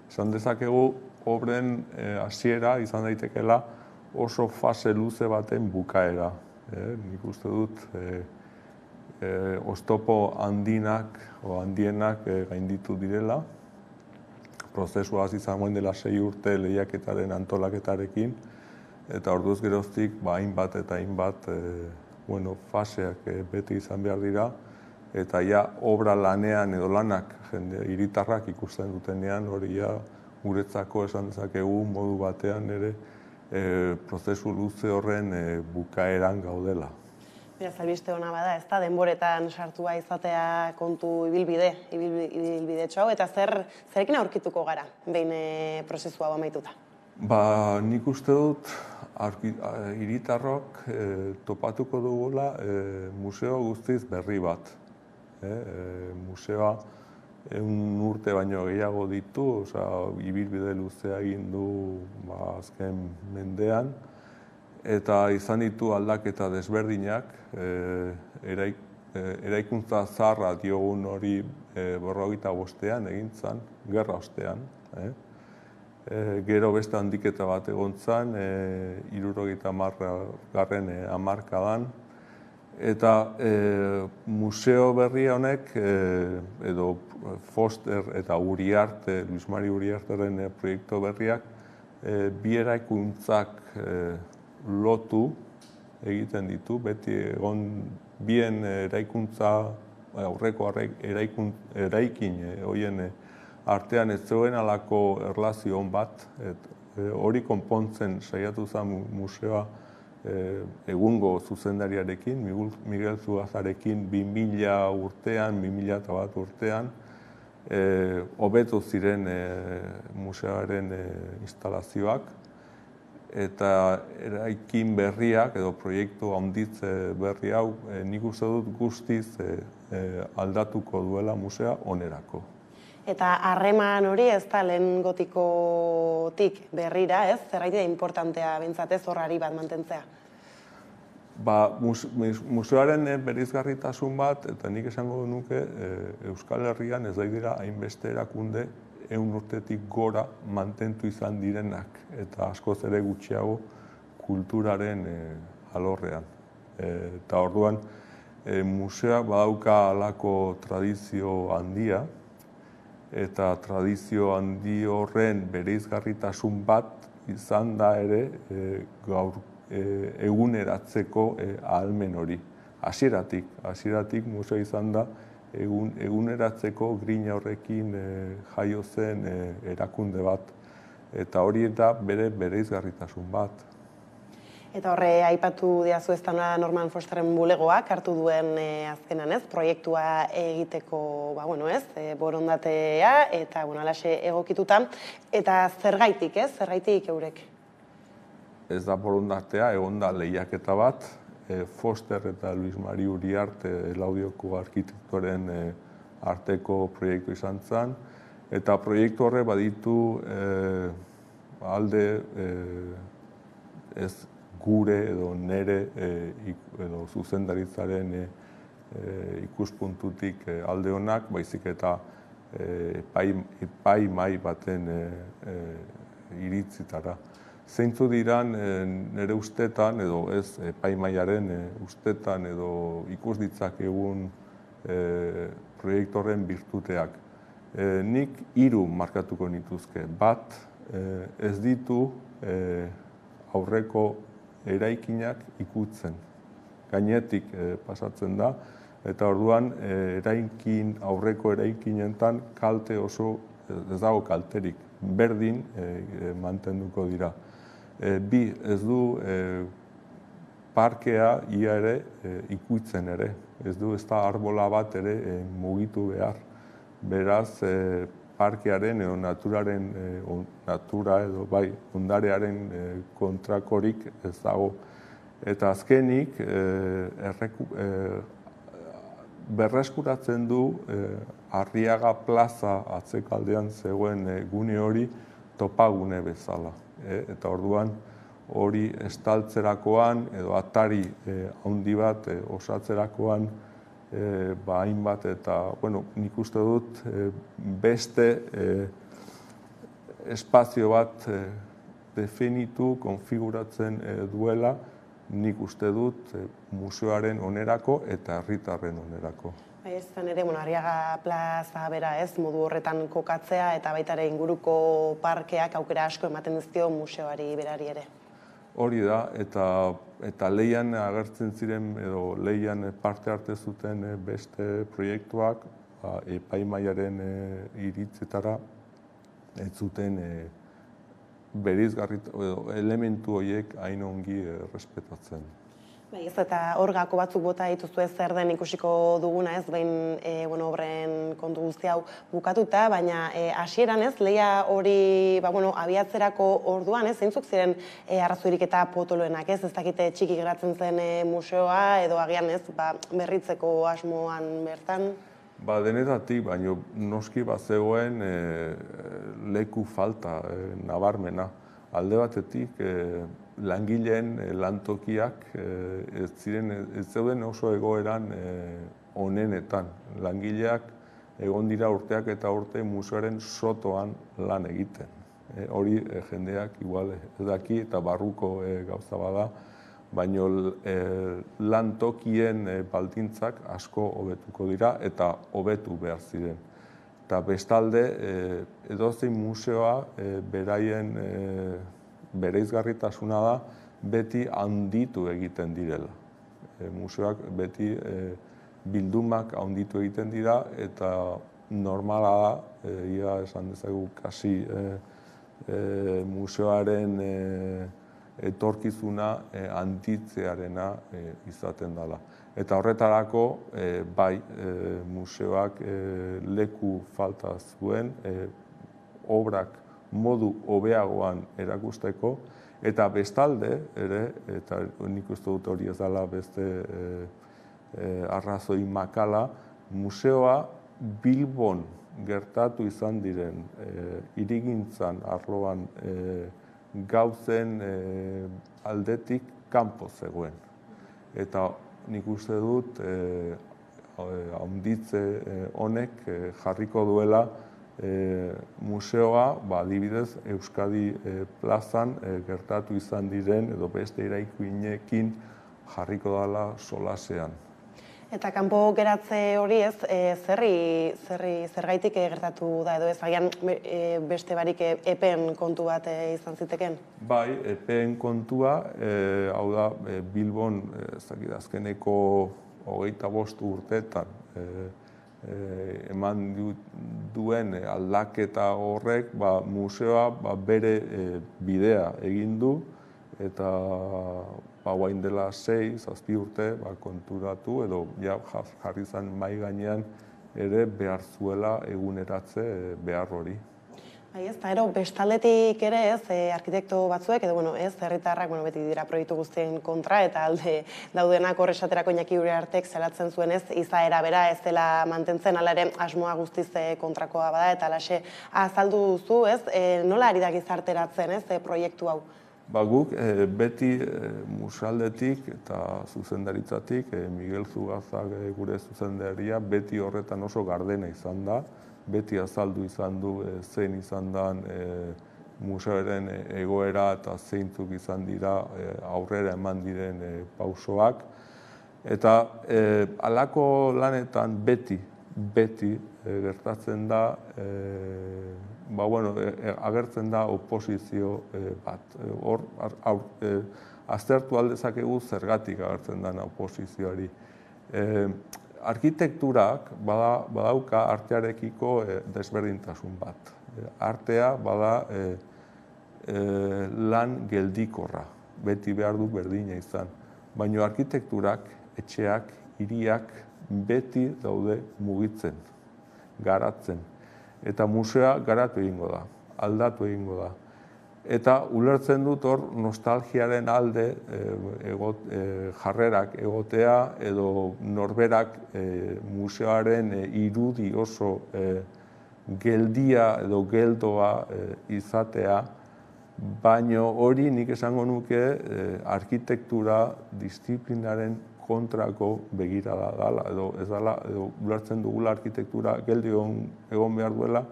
Esan dezakegu, obren hasiera izan daitekela oso fase luze baten bukaera. Nik uste dut oztopo handienak gainditu direla. Prozesua hasi izan dela 6 urte lehiaketaren antolaketarekin, eta orduz geroztik hainbat eta hainbat faseak beti izan behar dira, eta obra lanean edo lanak hiritarrak ikusten dutenean hori guretzako esan dezakegu modu batean ere prozesu luze horren bukaeran gaudela. Beraz, albiste hona bada, ez da, denboretan sartua izatea kontu ibilbide hau, eta zerekin aurkituko gara, behin prozesua hau amaituta? Nik uste dut, hiritarrok topatuko dugula museo guztiz berri bat. Museoa 1 urte baino gehiago ditu, ibilbide luzea egin du azken mendean, eta izan ditu aldaketa desberdinak, eraikuntza zaharra diogun hori 45ean egin zen, gerra ostean. Gero beste handiketa bat egon zen, 70. hamarkadan, eta museo berri honek, edo Foster eta Uriarte, Luis Mari Uriarteren proiektu berriak, bi eraikuntzak lotu egiten ditu, beti egon bien eraikuntza, aurreko eraikin horien artean ez zegoen alako erlazio on bat, hori konpontzen saiatu zen museoa egungo zuzendariarekin, Miguel Zuazarekin 2000 urtean, 2001 urtean, hobetu ziren museoaren instalazioak, eta eraikin berriak edo proiektu handitze berri hau nik uste dut guztiz aldatuko duela musea onerako. Eta harreman hori ez da lehen gotikotik berrira, ez? Zergatik da importantea bintzatez horrari bat mantentzea? Museoaren bereizgarritasun bat, eta nik esango nuke, Euskal Herrian ez dira hainbeste erakunde 100 urtetik gora mantentu izan direnak, eta askoz ere gutxiago kulturaren alorrean. Eta orduan, museoak badauka halako tradizio handia, eta tradizio handi horren bereizgarritasun bat izan da ere gaur eguneratzeko ahalmen hori. Hasieratik museoa izan da eguneratzeko grina horrekin jaio zen erakunde bat. Eta hori da bereizgarritasun bat. Eta horre, aipatu diazu ez da Norman Fosterren bulegoak hartu duen azkenan ez, proiektua egiteko, borondatea eta, alaxe egokituta. Eta zergaitik ez, zergaitik eurek? Ez da borondatea, egon da lehiaketa bat, Foster eta Luis Mari Uriarte Laudioko arkitektoren arteko proiektu izan zen, eta proiektu horre baditu alde ez gure edo nere edo zuzendaritzaren ikuspuntutik alde honak, baizik eta epai mai baten iritzitara. Zeintzu diran nire ustetan, edo ez epaimaiaren ustetan edo ikus ditzakegun proiektu horren birtuteak. Nik 3 markatuko nituzke. Bat, ez ditu aurreko eraikinak ikutzen. Gainetik pasatzen da, eta orduan aurreko eraikinentan kalte oso ez dago kalterik. Berdin mantenduko dira. Bi, ez du parkea ia ere ikutzen ere. Ez du ez da arbola bat ere mugitu behar. Beraz, parkearen edo natura edo ondarearen kontrakorik ez dago. Eta azkenik, berreskuratzen du Arriaga plaza atzekaldean zegoen gune hori topagune bezala. Eta orduan hori estaltzerakoan edo atari handi bat osatzerakoan hainbat eta, nik uste dut beste espazio bat definitu, konfiguratzen duela, nik uste dut museoaren onerako eta herritarren onerako. Ez zen ere, Arriaga plaza bera ez, modu horretan kokatzea eta baita ere inguruko parkeak aukera asko ematen dizkio museoari berari ere. Hori da, eta lehian agertzen ziren, edo lehian parte hartu zuten beste proiektuak, epaimaiaren iritzetara, ez zuten elementu horiek hain ongi respetatzen. Ez eta hor gako batzuk bota dituzue zer den ikusiko duguna ez, behin obren kontu guzti hau bukatuta, baina hasieran ez, lehia hori abiatzerako orduan ez, zeintzuk ziren arrazoirik eta potoloenak ez, ez dakite txiki geratzen zen museoa edo agian ez, berritzeko asmoan bertan? Denetatik, baina noski bazegoen leku falta nabarmena. Alde batetik, langileen lantokiak ez zeuden oso egoeran onenetan. Langileak egon dira urteak eta urte museoaren sotoan lan egiten. Hori jendeak igual ez daki eta barruko gauza bada, baina lantokien baldintzak asko hobetuko dira eta hobetu behar ziren. Eta bestalde, edozein museoa beraien bereizgarritasuna da beti handitu egiten direla. Museoak beti bildumak handitu egiten dira eta normala da, ia esan dezagu kasi museoaren etorkizuna handitzearena izaten dela. Eta horretarako, museoak leku falta zuen, obrak modu hobeagoan erakusteko, eta bestalde, ere, eta nik uste dut hori ez dela beste arrazoi makala, museoa Bilbon gertatu izan diren hirigintzan arloan gauzen aldetik kanpo zegoen. Eta nik uste dut handitze honek jarriko duela museoa, adibidez, Euskadi plazan gertatu izan diren edo beste eraikinekin jarriko dela solasean. Eta kanpo geratze hori ez, zergaitik gertatu da edo ez, agian beste barik epeen kontu bat izan ziteken? Bai, epeen kontua, hau da, Bilbon azkeneko 25 urteetan eman duen aldaketa horrek museoa bere bidea egin du eta guain dela 6-7 urte konturatu edo jarri zen mai gainean ere behar zuela eguneratze behar hori. Eta bestaldetik ere ez, arkitekto batzuek, edo ez, herritarrak beti dira proiektu guztien kontra, eta alde daudenak horresaterako Iñaki Uriartek zelatzen zuen ez, izaera bera ez dela mantentzen, ala ere asmoa guztiz kontrakoa bada, eta alaxe azaldu duzu, ez, nola ari da gizarteratzen ez, proiektu hau? Guk beti musealdetik eta zuzendaritzatik, Miguel Zugazak gure zuzendaria, beti horretan oso gardena izan da, beti azaldu izan du zein izan den museoaren egoera eta zeintzuk izan dira aurrera eman diren pausoak. Eta halako lanetan beti gertatzen da, agertzen da oposizio bat. Hor, aztertu aldezakegu zergatik agertzen den oposizioari. Arkitekturak badauka artearekiko desberdintasun bat. Artea bada lan geldikorra, beti behar du berdina izan. Baina arkitekturak, etxeak, hiriak beti daude mugitzen, garatzen. Eta museoa garatu egingo da, aldatu egingo da. Eta ulertzen dut hor nostalgiaren alde jarrerak egotea edo norberak museoaren irudi oso geldia edo geldoa izatea, baino hori nik esango nuke arkitektura disiplinaren kontrako begirada dela, edo ulertzen dugula arkitektura geldi egon behar duela,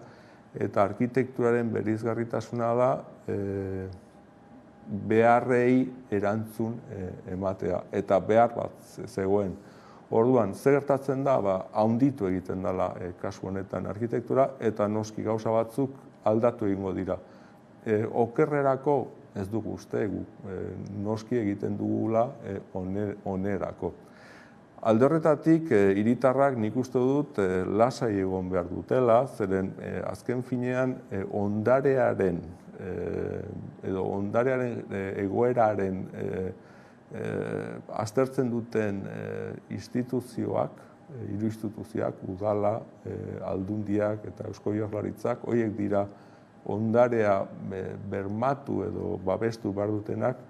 eta arkitekturaren bereizgarritasuna da beharrei erantzun ematea, eta behar bat zegoen. Orduan, zer gertatzen da, handitu egiten dela kasu honetan arkitektura, eta noski gauza batzuk aldatu egingo dira. Okerrerako ez dugu uste, noski egiten dugula onerako. Alde horretatik, hiritarrak nik uste dut lasai egon behar dutela, zeren azken finean ondarearen edo ondarearen egoeraren aztertzen duten instituzioak, hiru instituzioak, udala, aldundiak eta Eusko Jaurlaritzak, horiek dira ondarea bermatu edo babestu behar dutenak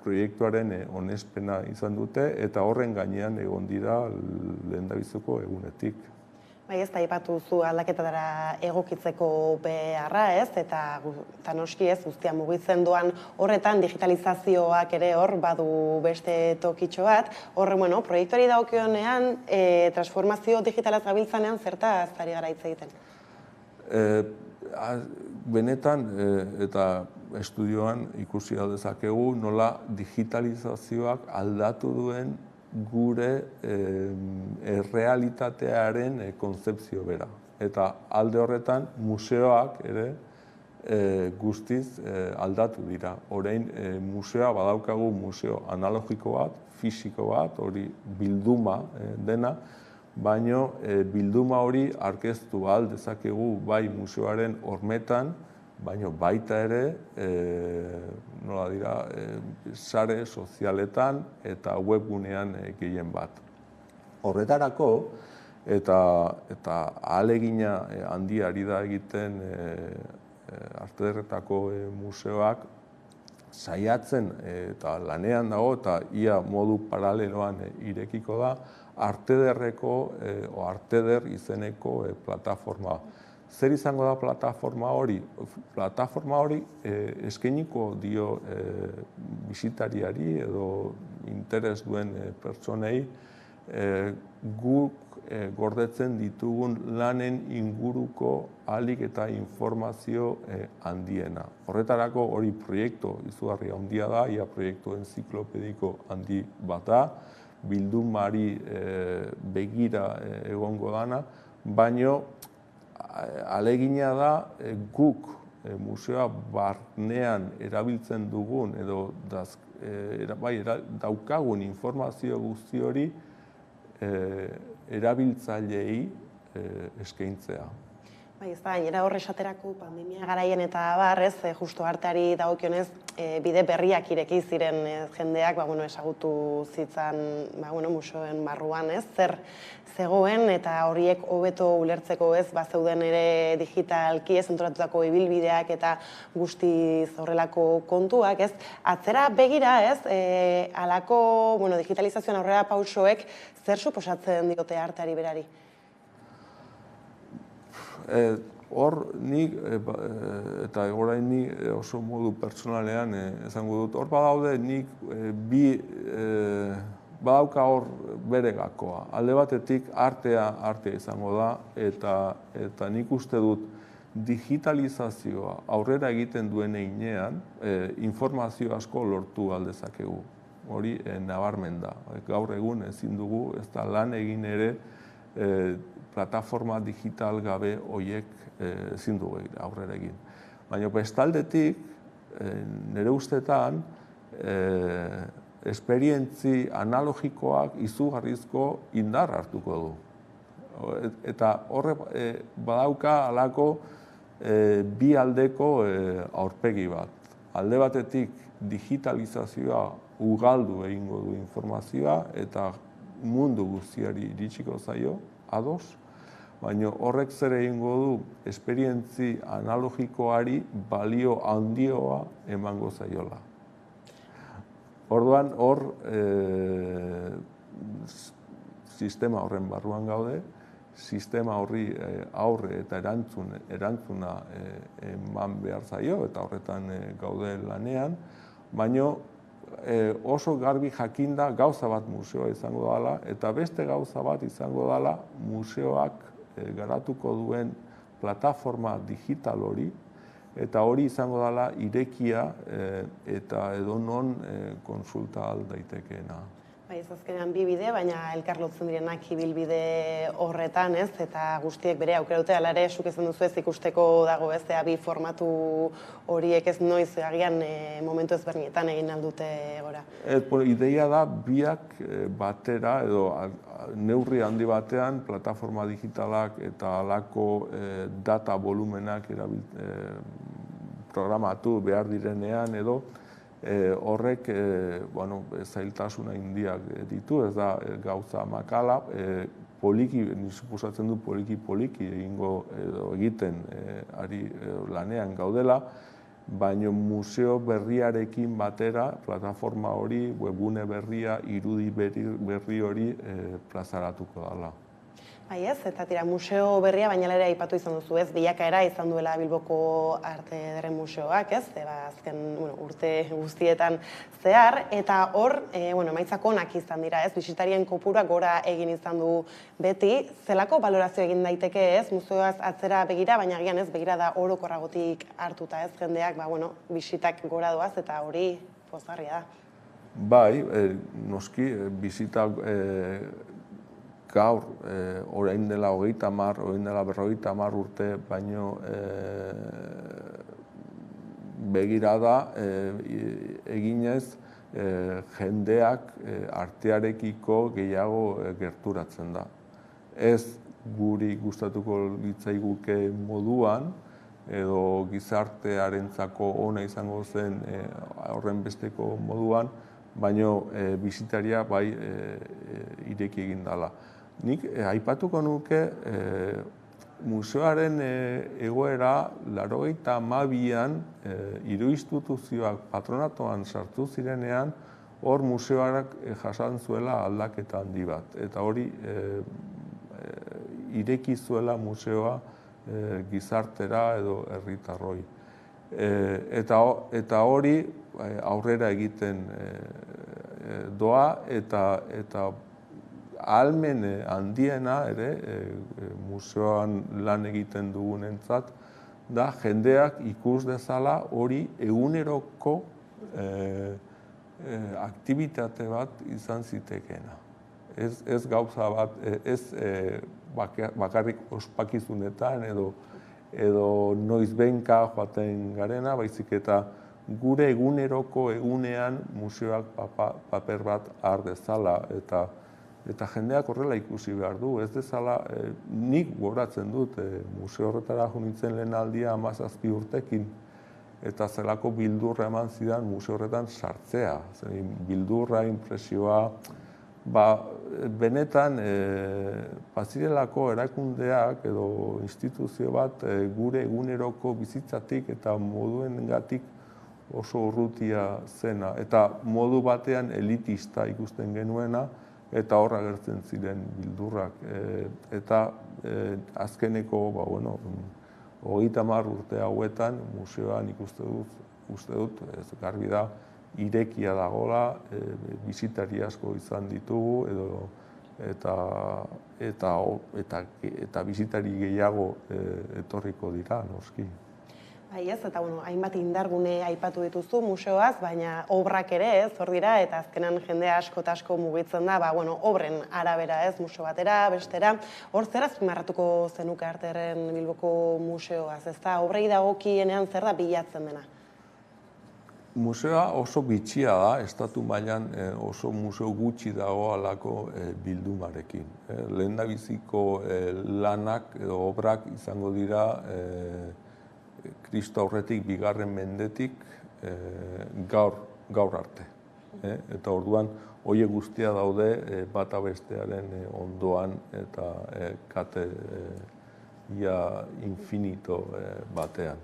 proiektuaren onespena izan dute eta horren gainean egon dira lehendabiziko egunetik. Bai, ez da aipatu zu aldaketara egokitzeko beharra ez, eta noski ez guztia mugitzen doan horretan digitalizazioak ere hor badu beste tokitxo bat. Horre, proiektuari dagokionean, transformazio digitalaz gabiltzanean zertaz ari gara hitz egiten? Benetan eta estudioan ikusi dezakegu nola digitalizazioak aldatu duen gure errealitatearen kontzepzio bera. Eta alde horretan museoak ere guztiz aldatu dira. Orain museoa badaukagu museo analogiko bat, fisiko bat, hori bilduma dena, baina bilduma hori aurkeztu ahal dezakegu bai museoaren hormetan, baina baita ere, nola dira, sare sozialetan eta webgunean gehien bat. Horretarako, eta ahalegina handia ari da egiten Arte Ederretako museoak saiatzen eta lanean dago eta ia modu paraleloan irekiko da Arte Ederreko o Arte Eder izeneko plataforma. Zer izango da plataforma hori? Plataforma hori eskainiko dio bisitariari edo interes duen pertsonei guk gordetzen ditugun lanen inguruko ahalik eta informazio handiena. Horretarako hori proiektu izugarri handia da, ia proiektu enziklopediko handi bat da, bildumari begira egongo dana, baino alegina da guk museoa barnean erabiltzen dugun edo daukagun informazio guzti hori erabiltzaileei eskaintzea. Bai, ez da, gainera horre esaterako pandemia garaien eta abar, ez, justu arteari dagokionez, bide berriak ireki ziren jendeak, ezagutu zitzan, museoen barruan, ez, zer zegoen eta horiek hobeto ulertzeko, ez, zeuden ere digitalki, ez, entoratutako ibilbideak eta guztiz horrelako kontuak, ez, atzera begira, ez, alako, digitalizazioan aurrera pausoek, zer suposatzen diote arteari berari? Hor nik, eta orain nik oso modu pertsonalean esango dut, hor badaude nik badauka hor bere gakoa. Alde batetik artea izango da, eta nik uste dut digitalizazioa aurrera egiten duen heinean informazio asko lortu aldezakegu. Hori nabarmen da. Gaur egun ezin dugu, ez da lan egin ere plataforma digital gabe horiek ezin dugu aurrera egin. Baina bestaldetik, nire ustetan, esperientzi analogikoak izugarrizko indar hartuko du. Eta horre badauka halako bi aldeko aurpegi bat. Alde batetik digitalizazioa ugaldu egingo du informazioa eta mundu guztiari iritsiko zaio, ados, baina horrek zer egingo du esperientzi analogikoari balio handioa emango zaiola. Orduan, hor sistema horren barruan gaude, sistema horri aurre eta erantzuna eman behar zaio, eta horretan gaude lanean, baina oso garbi jakinda gauza bat museoa izango dela, eta beste gauza bat izango dela museoak garatuko duen plataforma digital hori, eta hori izango dela irekia eta edonon konsulta aldaitekena. Bai, ez azkenean bi bide, baina elkar lotzen direnak ibilbide horretan, ez? Eta guztiek bere aukera dute, hala ere, zuk esan duzu ez ikusteko dago, ez? Bi formatu horiek ez noiz agian momentu ezberdinetan egin aldute gora. Ideia da biak batera, edo neurri handi batean, plataforma digitalak eta halako data volumenak programatu behar direnean, edo horrek zailtasuna handiak ditu, ez da gauza makala, poliki, suposatzen du poliki egingo edo egiten ari lanean gaudela, baina museo berriarekin batera, plataforma hori, webgune berria, irudi berri hori plazaratuko dela. Bai ez, eta tira, museo berria, baina ere aipatu izan duzu ez, bilakaera izan duela Bilboko Arte Ederren Museoak, ez, azken urte guztietan zehar, eta hor, emaitzak onak izan dira, ez, bisitarien kopuruak gora egin izan du beti, zelako balorazio egin daiteke ez, museoaz atzera begira, baina agian ez, begira da orokorragotik hartuta ez, jendeak, bisitak gora doaz, eta hori pozgarria da. Bai, noski, bisitak gaur, orain dela 30, orain dela 50 urte, baino begirada eginez jendeak artearekiko gehiago gerturatzen da. Ez guri gustatuko litzaiguke moduan, edo gizartearentzako ona izango zen horren besteko moduan, baino bisitaria bai ireki egin dela. Nik aipatuko nuke museoaren egoera 82an hiru instituzioak patronatoan sartu zirenean, hor museoak jasan zuela aldaketa handi bat. Eta hori ireki zuela museoa gizartera edo herritarroi. Eta hori aurrera egiten doa eta ahalmen handiena ere, museoan lan egiten dugunentzat, da jendeak ikus dezala hori eguneroko aktibitate bat izan zitekeena. Ez gauza bat, ez bakarrik ospakizunetan edo noizbenka joaten garena, baizik eta gure eguneroko egunean museoak paper bat har dezala eta jendeak horrela ikusi behar du. Ez dezala, nik goratzen dut, museo horretara jo nintzen lehen aldia 17 urtekin, eta zelako bildurra eman zidan museo horretan sartzea. Bildurra, impresioa, benetan bazirelako erakundeak edo instituzio bat gure eguneroko bizitzatik eta moduengatik oso urrutia zena. Eta modu batean elitista ikusten genuena, eta hor agertzen ziren bildurrak. Eta azkeneko, 30 urte hauetan, museoan uste dut, ez garbi da, irekia dagoela, bisitari asko izan ditugu, eta bisitari gehiago etorriko dira, noski. Bai ez, eta hainbat indargune aipatu dituzu museoaz, baina obrak ere ez, hor dira, eta azkenan jendea asko eta asko mugitzen da, obren arabera ez, museo batera, bestera. Hor zer azpimarratuko zenuke Artearen Bilboko museoaz, ez da, obrei dagokienean zer da bilatzen dena? Museoa oso bitxia da, estatu mailan oso museo gutxi dago alako bildumarekin. Lehendabiziko lanak edo obrak izango dira Kristo aurretik 2. mendetik gaur arte. Eta orduan, horiek guztia daude bata bestearen ondoan eta kate infinito batean.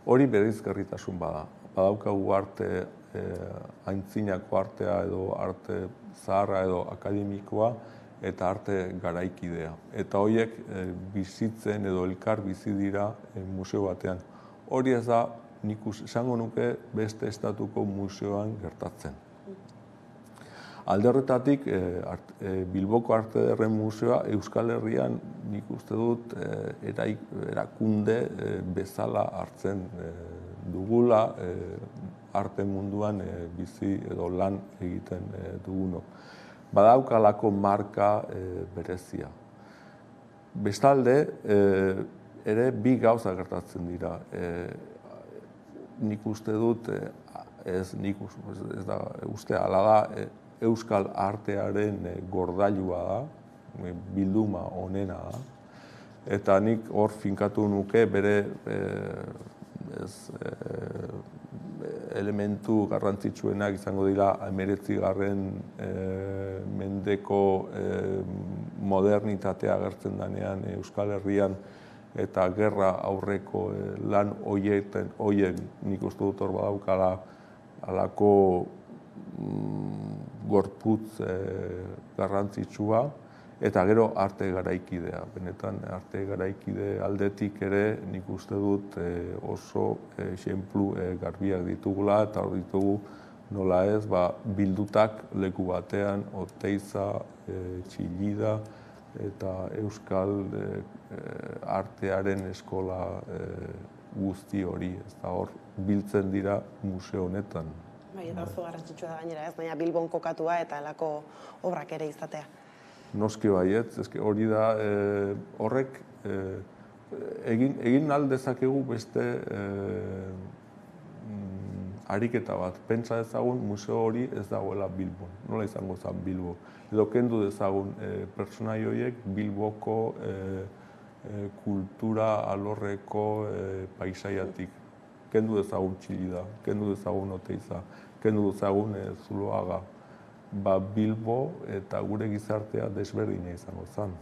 Hori bereizgarritasun bada. Badaukagu arte, aintzinako artea edo arte zaharra edo akademikoa eta arte garaikidea. Eta horiek bizitzen edo elkar bizi dira museo batean. Hori ez da, nik esango nuke beste estatuko museoan gertatzen. Alde horretatik, Bilboko Arte Ederren Museoa Euskal Herrian nik uste dut erakunde bezala hartzen dugula arte munduan bizi edo lan egiten dugunok. Badaukalako marka berezia. Bestalde, ere bi gauza gertatzen dira. Nik uste dut, ala da, Euskal artearen gordailua da, bilduma onena da, eta nik hor finkatu nuke bere elementu garrantzitsuenak izango dira 19. Mendeko modernitatea agertzen denean Euskal Herrian eta gerra aurreko lan horien nik uste dut hor badaukala halako gorputz garrantzitsua, eta gero arte garaikidea. Benetan arte garaikide aldetik ere nik uste dut oso esenplu garbiak ditugula, eta hor ditugu nola ez, bildutak leku batean, Oteiza, Txillida, eta Euskal artearen eskola guzti hori, eta hor biltzen dira museo honetan. Bai, eta oso garrantzitsua da gainera ez, baina Bilbon kokatua eta halako obrak ere izatea. Noski baiet, hori da, horrek egin aldezakegu beste ariketa bat. Pentsa dezagun museo hori ez dagoela Bilbon, nola izango zen Bilbo. Edo kendu dezagun pertsonai horiek Bilboko kultura alorreko paisaiatik. Kendu dezagun Txillida, kendu dezagun Oteiza, kendu dezagun Zuloaga. Bilbo eta gure gizartea desberdina izango zen.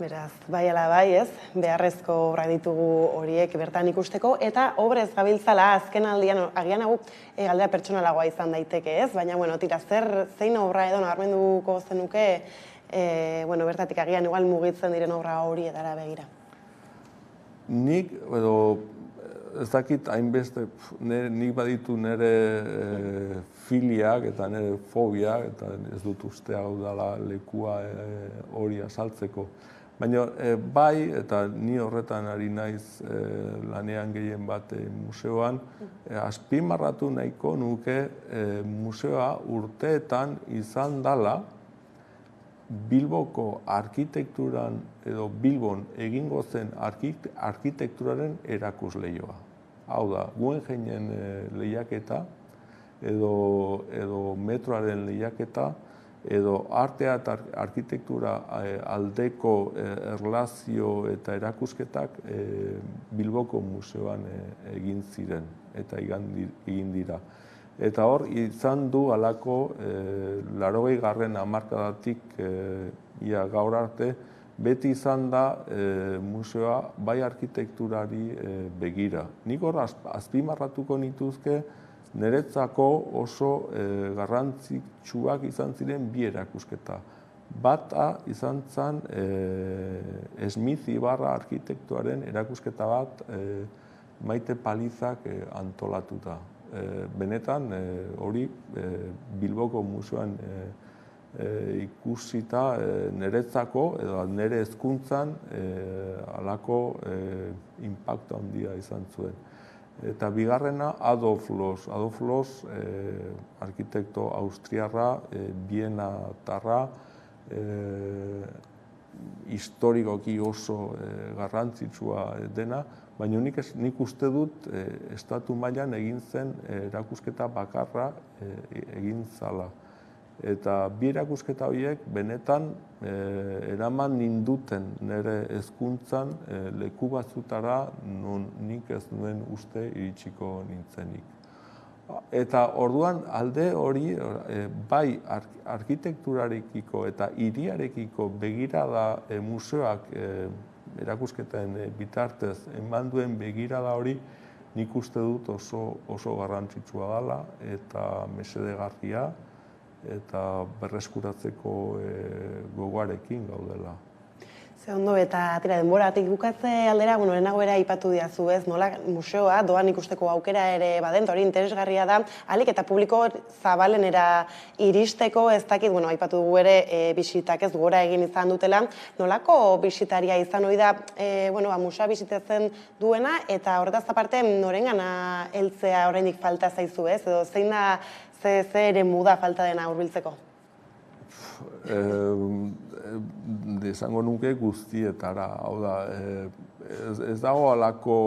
Beraz, bai ala bai ez, beharrezko obrak ditugu horiek bertan ikusteko, eta obrez gabiltzala azken aldian, agian hau galdera pertsonalagoa izan daiteke ez, baina tira, zein obra edo nabarmenduko zenuke, bertatik agian igual mugitzen diren obra horietara begira. Nik, edo ez dakit hainbeste, nik baditu nire filiak eta nire fobiak, eta ez dut uste hau dela lekua hori azaltzeko. Baina bai, eta ni horretan ari naiz lanean gehien bat museoan, azpimarratu nahiko nuke museoa urteetan izan dela Bilboko arkitekturan edo Bilbon egingo zen arkitekturaren erakusleioa. Hau da, Guggenheinen lehiaketa edo metroaren lehiaketa edo artea eta arkitektura aldeko erlazio eta erakusketak Bilboko museoan egin ziren eta egin dira. Eta hor, izan du alako 80. hamarkadatik ia gaur arte, beti izan da museoa bai arkitekturari begira. Nik hor azpimarratuko nituzke niretzako oso garrantzitsuak izan ziren bi erakusketa. Bata izan zen Smith Ibarra arkitektuaren erakusketa bat Maite Palizak antolatuta. Benetan hori Bilboko museoan ikusita niretzako edo nire hezkuntzan halako inpaktu handia izan zuen. Eta bigarrena Adolf Loos. Adolf Loos arkitekto austriarra, Bienatarra, historikoki oso garrantzitsua dena, baina nik uste dut estatu mailan egin zen erakusketa bakarra egin zala. Eta bi erakusketa horiek benetan eraman ninduten nire hezkuntzan leku batzutara non nik ez nuen uste iritsiko nintzenik. Eta orduan alde hori bai arkitekturarekiko eta hiriarekiko begirada museoak erakusketen bitartez eman duen begirada hori nik uste dut oso garrantzitsua dela eta mesedegarria eta berreskuratzeko gogoarekin gaudela. Ze ondo eta tira denboratik bukatze aldera, lehenago ere aipatu diazu ez, nola museoa doan ikusteko aukera ere badent, hori interesgarria da, ahalik eta publiko zabalenera iristeko, ez dakit, aipatu dugu ere bisitak ez gora egin izan dutela, nolako bisitaria izan hori da, museoa bisitatzen duena, eta horretaz aparte norengana heltzea oraindik falta zaizu ez, edo zein da ze ere muda falta dena hurbiltzeko? Esango nuke guztietara, hau da, ez dago alako,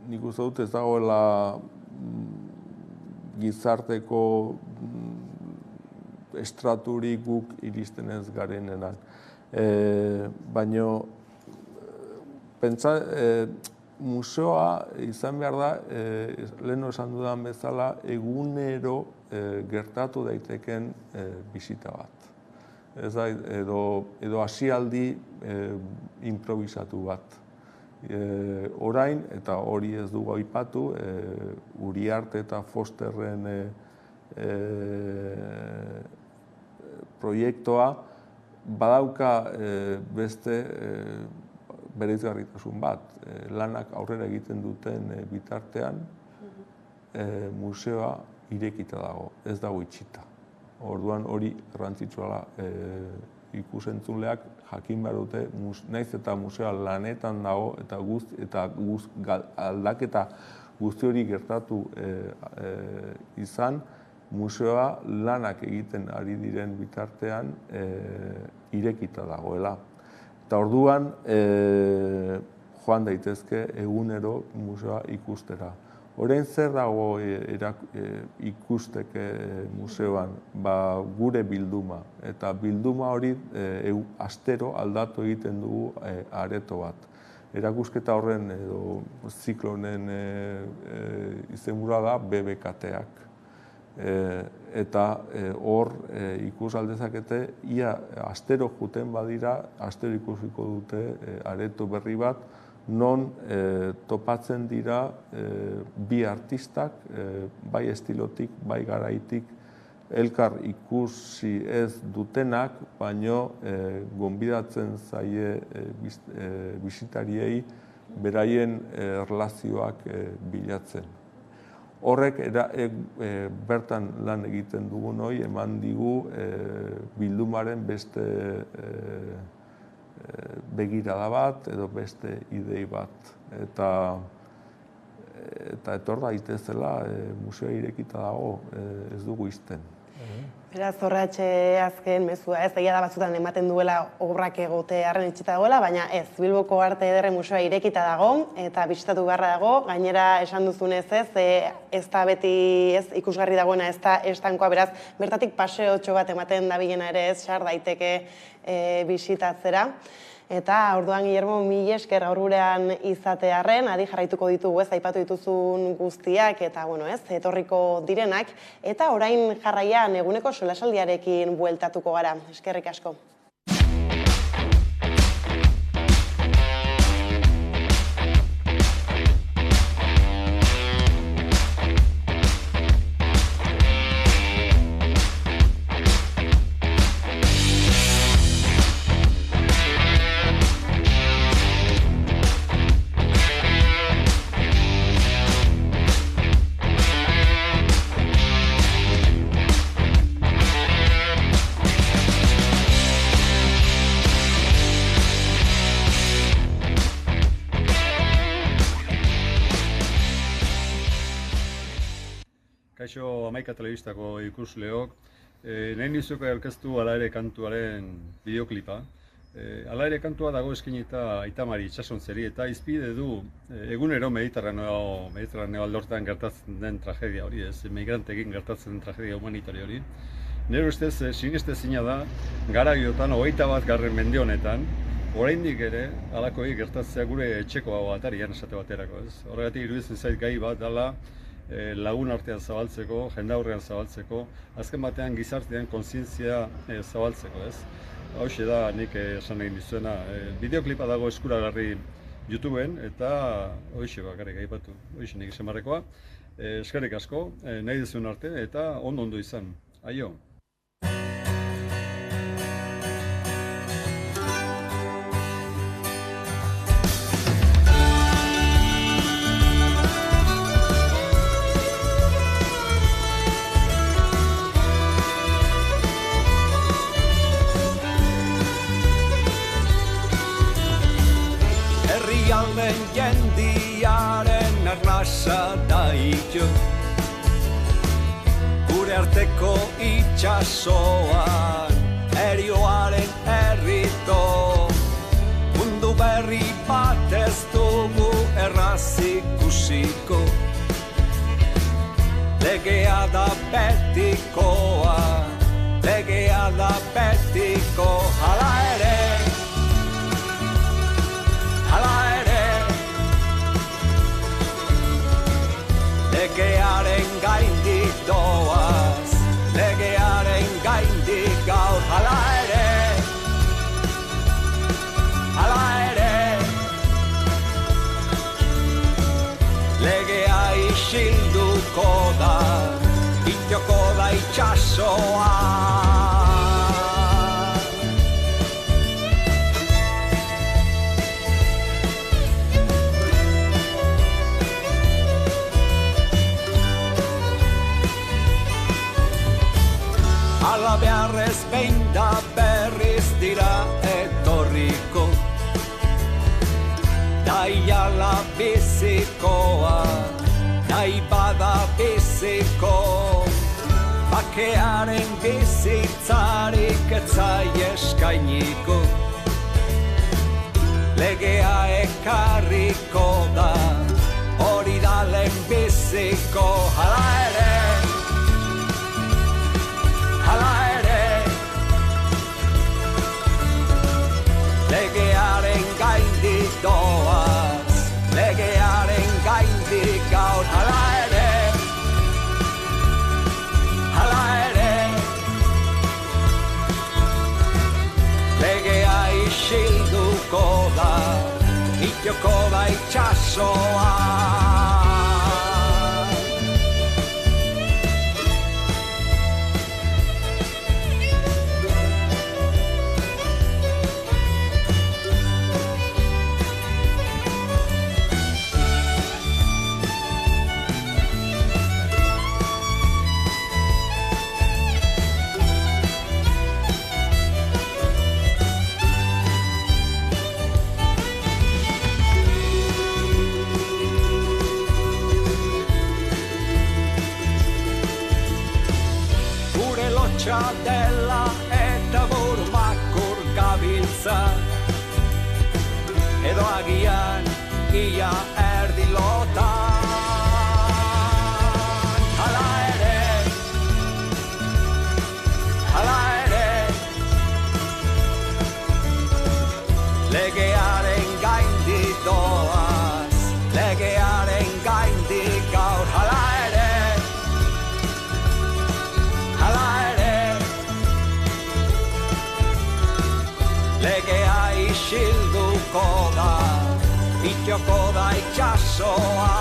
nik uste dut ez dagoela gizarteko estraturik guk iristen ez garenenan. Baina, museoa izan behar da, leheno esan dudan bezala, egunero gertatu daiteken bisita bat. Edo hasialdi improvisatu bat. Orain, eta hori ez dugu aipatu, Uriarte eta Fosterren proiektua badauka beste bereizgarritasun bat. Lanak aurrera egiten duten bitartean, museoa irekita dago, ez dago itxita. Orduan hori garrantzitsua ikusentzuleak jakin behar dute, naiz eta museoa lanetan dago eta aldaketa guzti hori gertatu izan, museoa lanak egiten ari diren bitartean irekita dagoela. Eta orduan joan daitezke egunero museoa ikustera. Orain zer dago ikusteke museoan, gure bilduma. Eta bilduma hori astero aldatu egiten dugu areto bat. Erakusketa horren edo ziklonen izenburua da BBKT-ak. Eta hor ikus aldezakete, ia astero juten badira, astero ikusiko dute areto berri bat, non topatzen dira bi artistak, bai estilotik, bai garaitik, elkar ikusi ez dutenak, baino gonbidatzen zaie bisitariei beraien erlazioak bilatzen. Horrek bertan lan egiten dugun hori eman digu bildumaren beste begirada bat edo beste idei bat. Eta etor daitezela museoa irekita dago, ez dugu izten. Beraz, Zorratxe azken mezua ez, egia da batzutan ematen duela obrak egote arren itxita dagoela, baina ez, Bilboko Arte Ederre Museoa irekita dago eta bisitatu beharra dago, gainera esan duzunez ez da beti ikusgarri dagoena, ez da estankoa, beraz, bertatik paseotxo bat ematen dabilena ere ez, sar daiteke bisitatzera. Eta, orduan, Guillermo, mila esker gaur gurean izatearren, adi jarraituko ditugu, aipatu dituzun guztiak, eta, etorriko direnak, eta orain jarraian eguneko solasaldiarekin bueltatuko gara. Eskerrik asko. Kaixo Hamaika Telebistako ikusleok, nahi nizuko aurkeztu Hala ere kantuaren bideoklipa. Hala ere kantua dago eskainita Aitamari Itsasontzeri eta izpide du egunero Mediterraneo aldortan gertatzen den tragedia hori, migranteekin gertatzen den tragedia humanitario hori. Nire ustez, sinestezina da, garaiotan 21. mende honetan, oraindik ere halakoei gertatzea gure etxeko atarian esate baterako. Horregatik iruditzen zait gai bat dela lagun artean zabaltzeko, jendaurrean zabaltzeko, azken batean gizartean kontzientzia zabaltzeko, ez? Hauxe da nik esan egin dizuena. Bideoklipa dago eskuragarri YouTubeen eta hoxe bakarrik aipatu, hoxe nik esan barrekoa. Eskerrik asko, nahi duzuen arte eta ondo izan. Aio! Herrialden jendiaren arnasa daitu, gure arteko itxasoan erioaren errito, mundu berri bat ez dugu erraz ikusiko, legea da betikoa, legea da betiko, hala ere, legearen gaindik doaz, legearen gaindik gaur, hala ere, legea isilduko da, itxoko da itxasoa. Ala beharrez behin da berriz dira etorriko, daiala bizikoa, nahi bada biziko, bakearen bizitzarik etzai eskainiko, legea ekarriko da, hori da lehen biziko, hala ere, legearen gaindik doaz, legearen gaindik gaur, hala ere, legea isilduko da, itxoko da itxasoa. dela eta burmakur gabiltza. Edo agian ia erdi lotan. Hala ere, legearen gaindik doaz, legearen gaindik gaur. Hala ere, legea isilduko da, itxoko da itxasoa.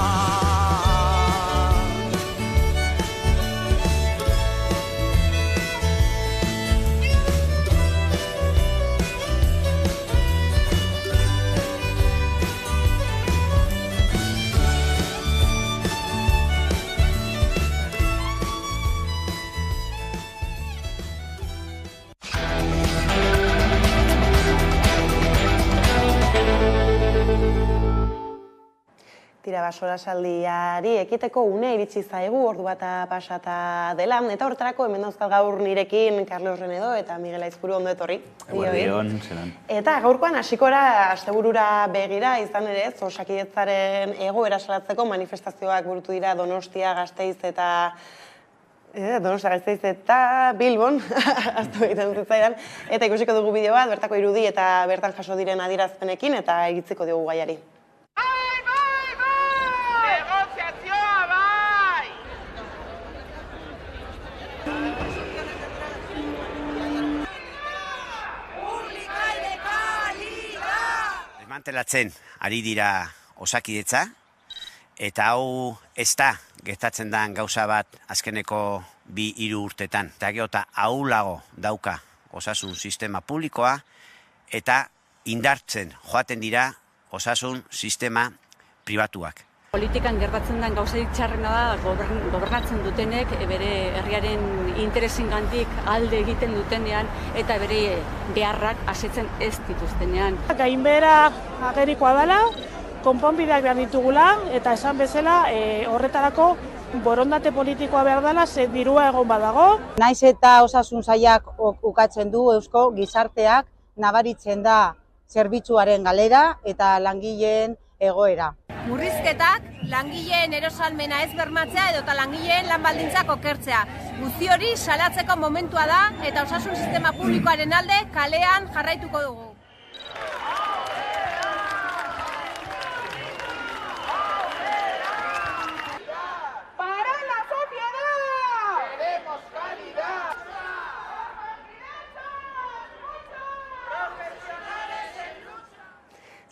Tira solasaldiari ekiteko une iritsi zaigu, ordu bata pasata dela, eta horretarako hemen dauzkat gaur nirekin Carlos Renedo eta Miguel Aizpuru, ondo etorri. Eguerdion, zelan. Eta gaurkoan hasiko,ra asteburura begira, izan ere ez, Osakidetzaren egoera salatzeko manifestazioak burutu dira Donostia, Gasteiz eta Bilbon, aztu egiten zitzaidan, eta ikusiko dugu bideo bat, bertako irudi eta bertan jaso diren adierazpenekin, eta iritziko dugu gaiari. Desmantelatzen ari dira Osakidetza, eta hau ez da gertatzen den gauza bat azkeneko 2-3 urtetan. Eta gero eta ahulago dauka osasun sistema publikoa, eta indartzen joaten dira osasun sistema pribatuak. Politikan gertatzen den gauzarik txarrena da gobernatzen dutenek bere herriaren interesengandik alde egiten dutenean eta bere beharrak asetzen ez dituztenean. Gainbehera agerikoa dela, konponbideak behar ditugula eta esan bezala horretarako borondate politikoa behar dela, ze dirua egon badago. Naiz eta osasun sailak ukatzen du eusko gizarteak nabaritzen da zerbitzuaren galera eta langileen egoera. Murrizketak, langileen erosalmena ez bermatzea edota langileen lan baldintzak okertzea. Guzti hori salatzeko momentua da eta osasun sistema publikoaren alde kalean jarraituko dugu.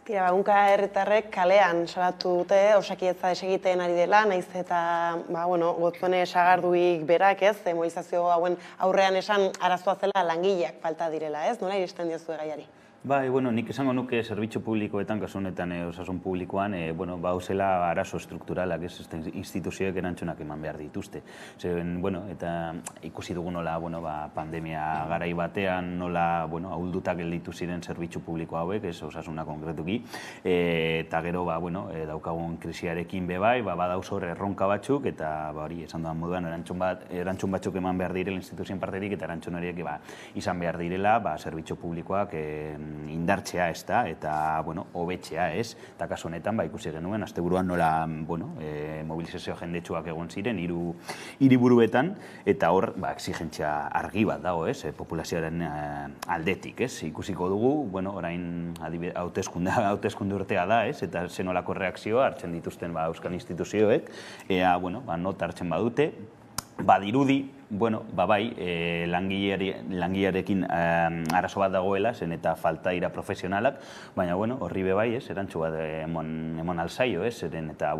Tira, bagunka herritarrek kalean salatu dute Osakidetza desegiten ari dela, naiz eta gotzone sagarduik berak, ez, mobilizazio hauen aurrean esan arazoa zela langileak falta direla, ez? Nola iristen diozue gaiari? Bai, nik esango nuke zerbitzu publikoetan, kasu honetan osasun publikoan, zela arazo estrukturalak, ez instituzioek erantzunak eman behar dituzte. Eta ikusi dugu nola pandemia garai batean, nola ahuldutak gelditu ziren zerbitzu publiko hauek, ez osasuna konkretuki, eta gero daukagun krisiarekin bebai, badauz hor erronka batzuk, eta hori esan duan moduan erantzun batzuk eman behar direla instituzioen partetik, eta erantzun horiek izan behar direla zerbitzu publikoak indartzea ez da, eta hobetzea ez, eta kasu honetan ikusi genuen, asteburuan nola mobilizazio jendetsuak egon ziren hiriburuetan, eta hor exigentzia argi bat dago ez, populazioaren aldetik ez, ikusiko dugu, orain hauteskunde urtea da ez, eta zenolako reakzioa hartzen dituzten euskal instituzioek, ea nota hartzen badute, badirudi, langilearekin arazo bat dagoela, zen eta falta dira profesionalak, baina horri bebai, erantzu bat emon alzaio, zeren eta,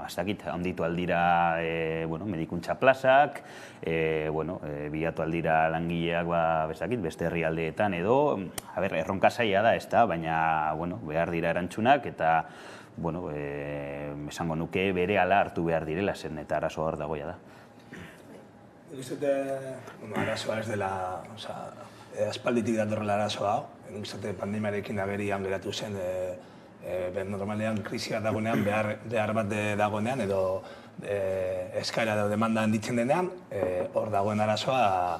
ez dakit, handitu aldira medikuntza plazak, bilatu aldira langileak, beste herrialdeetan edo, erronka zaila da, ez da, baina, behar dira erantzunak, eta, esango nuke bere ala hartu behar direla, zen eta arazo hor dagoia da. Arazoa ez dela, aspalditik datorrela arazoa hau. Pandemiarekin agerian geratu zen, normalean krisia dagoenean, behar bat dagoenean, edo eskaera edo demanda handitzen denean, hor dagoen arazoa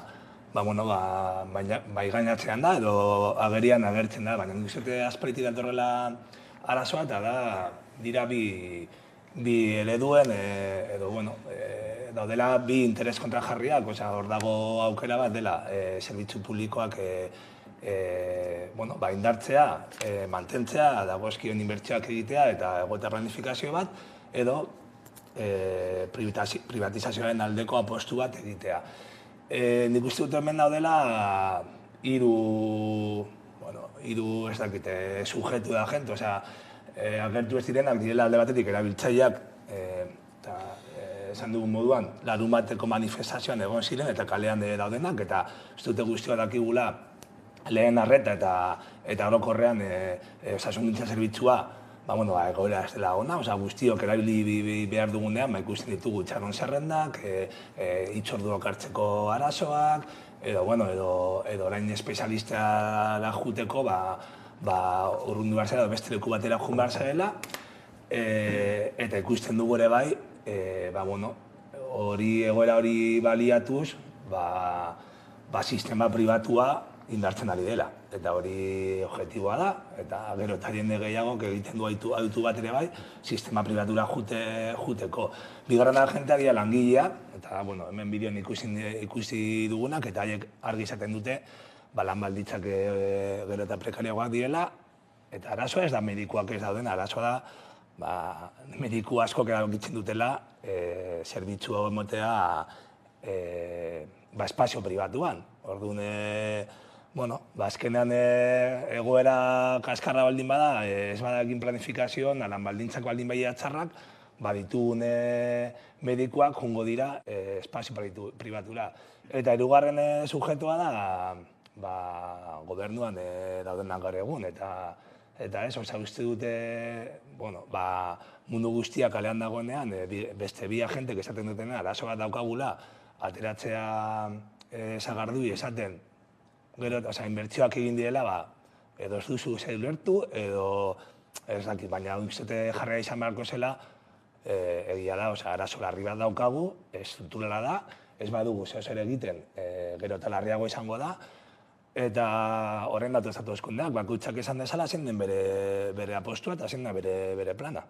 bai gainatzean da, edo agerian agertzen da, baina nik uste aspalditik datorrela arazoa, eta da, dira bi ereduen, edo, daudela bi interes kontrajarriak, hor dago aukera bat dela, zerbitzu publikoak indartzea, mantentzea, dagozkion inbertsioak egitea eta egotea planifikazio bat, edo privatizazioaren aldeko apostu bat egitea. Nik uste dut hemen daudela hiru ez dakite, sujetu da gente, agertu ez direnak direla alde batetik erabiltzaileak, eta esan dugun moduan, larun bateko manifestazioan egon ziren eta kalean daudenak, eta ez dute guztia dakigula lehen arreta eta orokorrean osasungintza zerbitzua egoera ez dela ona, guztiok erabili behar dugunean ikusten ditugu itxaron zerrendak, hitzorduak hartzeko arazoak, edo orain espezialistara juteko urrundu behar zela, beste leku batera jun behar zela, eta ikusten dugu ere bai, egoera hori baliatuz, sistema pribatua indartzen ari dela. Eta hori objektiboa da, eta gero eta jende gehiago egiten du autu bat ere bai, sistema pribatura juteko. Bigarren agentea dira langilea, eta hemen bideoan ikusi dugunak, eta haiek argi izaten dute, lan baldintzak gero eta prekariagoak direla, eta arazoa ez da medikuak ez dauden, arazoa da mediku asko erabakitzen dutela zerbitzu hau emotea espazio pribatuan. Orduan, azkenean egoera kaskarra baldin bada, ez badakin planifikazioan, lan baldintzak baldin bai txarrak, baditugun medikuak jungo dira espazio pribatura. Eta hirugarren sujetua da, gobernuan daudenak gaur egun, eta ez, uste dute, mundu guztiak kalean dagoenean, beste bi agentek esaten dutena, arazo bat daukagula, ateratzea sagardui esaten, gero, inbertsioak egin direla, edo ez duzu zei ulertu, edo ez dakit, baina uste jarria izan beharko zela, egia da, arazo larri bat daukagu, estrukturala da, ez badugu zeo zer egiten, gero eta larriago izango da, eta horren datu estatu eskundeak, bakutsak esan dezala, zein den bere apostua eta zein da bere plana.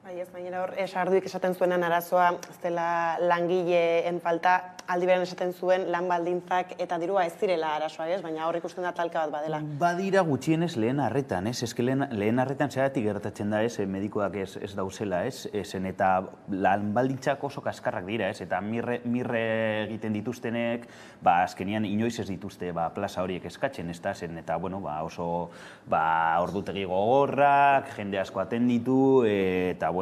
Bai, ez baina hor, Sarduik esaten zuenan arazoa, ez dela langileen falta, aldi beran esaten zuen lan baldintzak eta dirua ez direla arazoa, ez? Baina hor ikusten da talka bat badela. Badira gutxienez lehen arretan, ez? Eske lehen arretan zeratik gertatzen da, ez? Medikoak ez dauzela, ez? Zen eta lan baldintzak oso kaskarrak dira, ez? Eta mirre egiten dituztenek, azkenian inoiz ez dituzte plaza horiek eskatzen, ez da? Zen eta, oso ordutegi gogorrak, jende asko atenditu, eta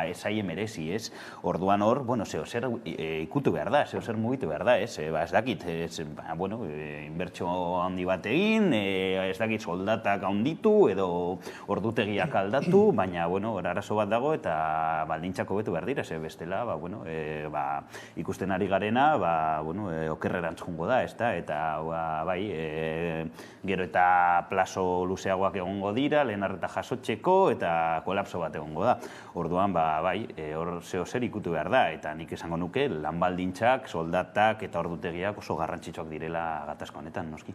esaie merezi, ez? Orduan hor, zeo zer ikutu behar da, zeo zer mugitu behar da, ez? Ez dakit, inbertsio handi bat egin, ez dakit soldatak handitu edo ordutegiak aldatu, baina, arazo bat dago eta baldintzako betu behar dira, ze bestela, ikusten ari garena, okerrerantz jungo da, ez da? Eta, gero eta plazo luzeagoak egongo dira, lehen arreta jasotzeko eta kolapso bat egongo da. Orduan, hor zeo zer ikutu behar da, eta nik esango nuke lan baldintzak, soldatak eta ordutegiak oso garrantzitsuak direla gatazko honetan, noski.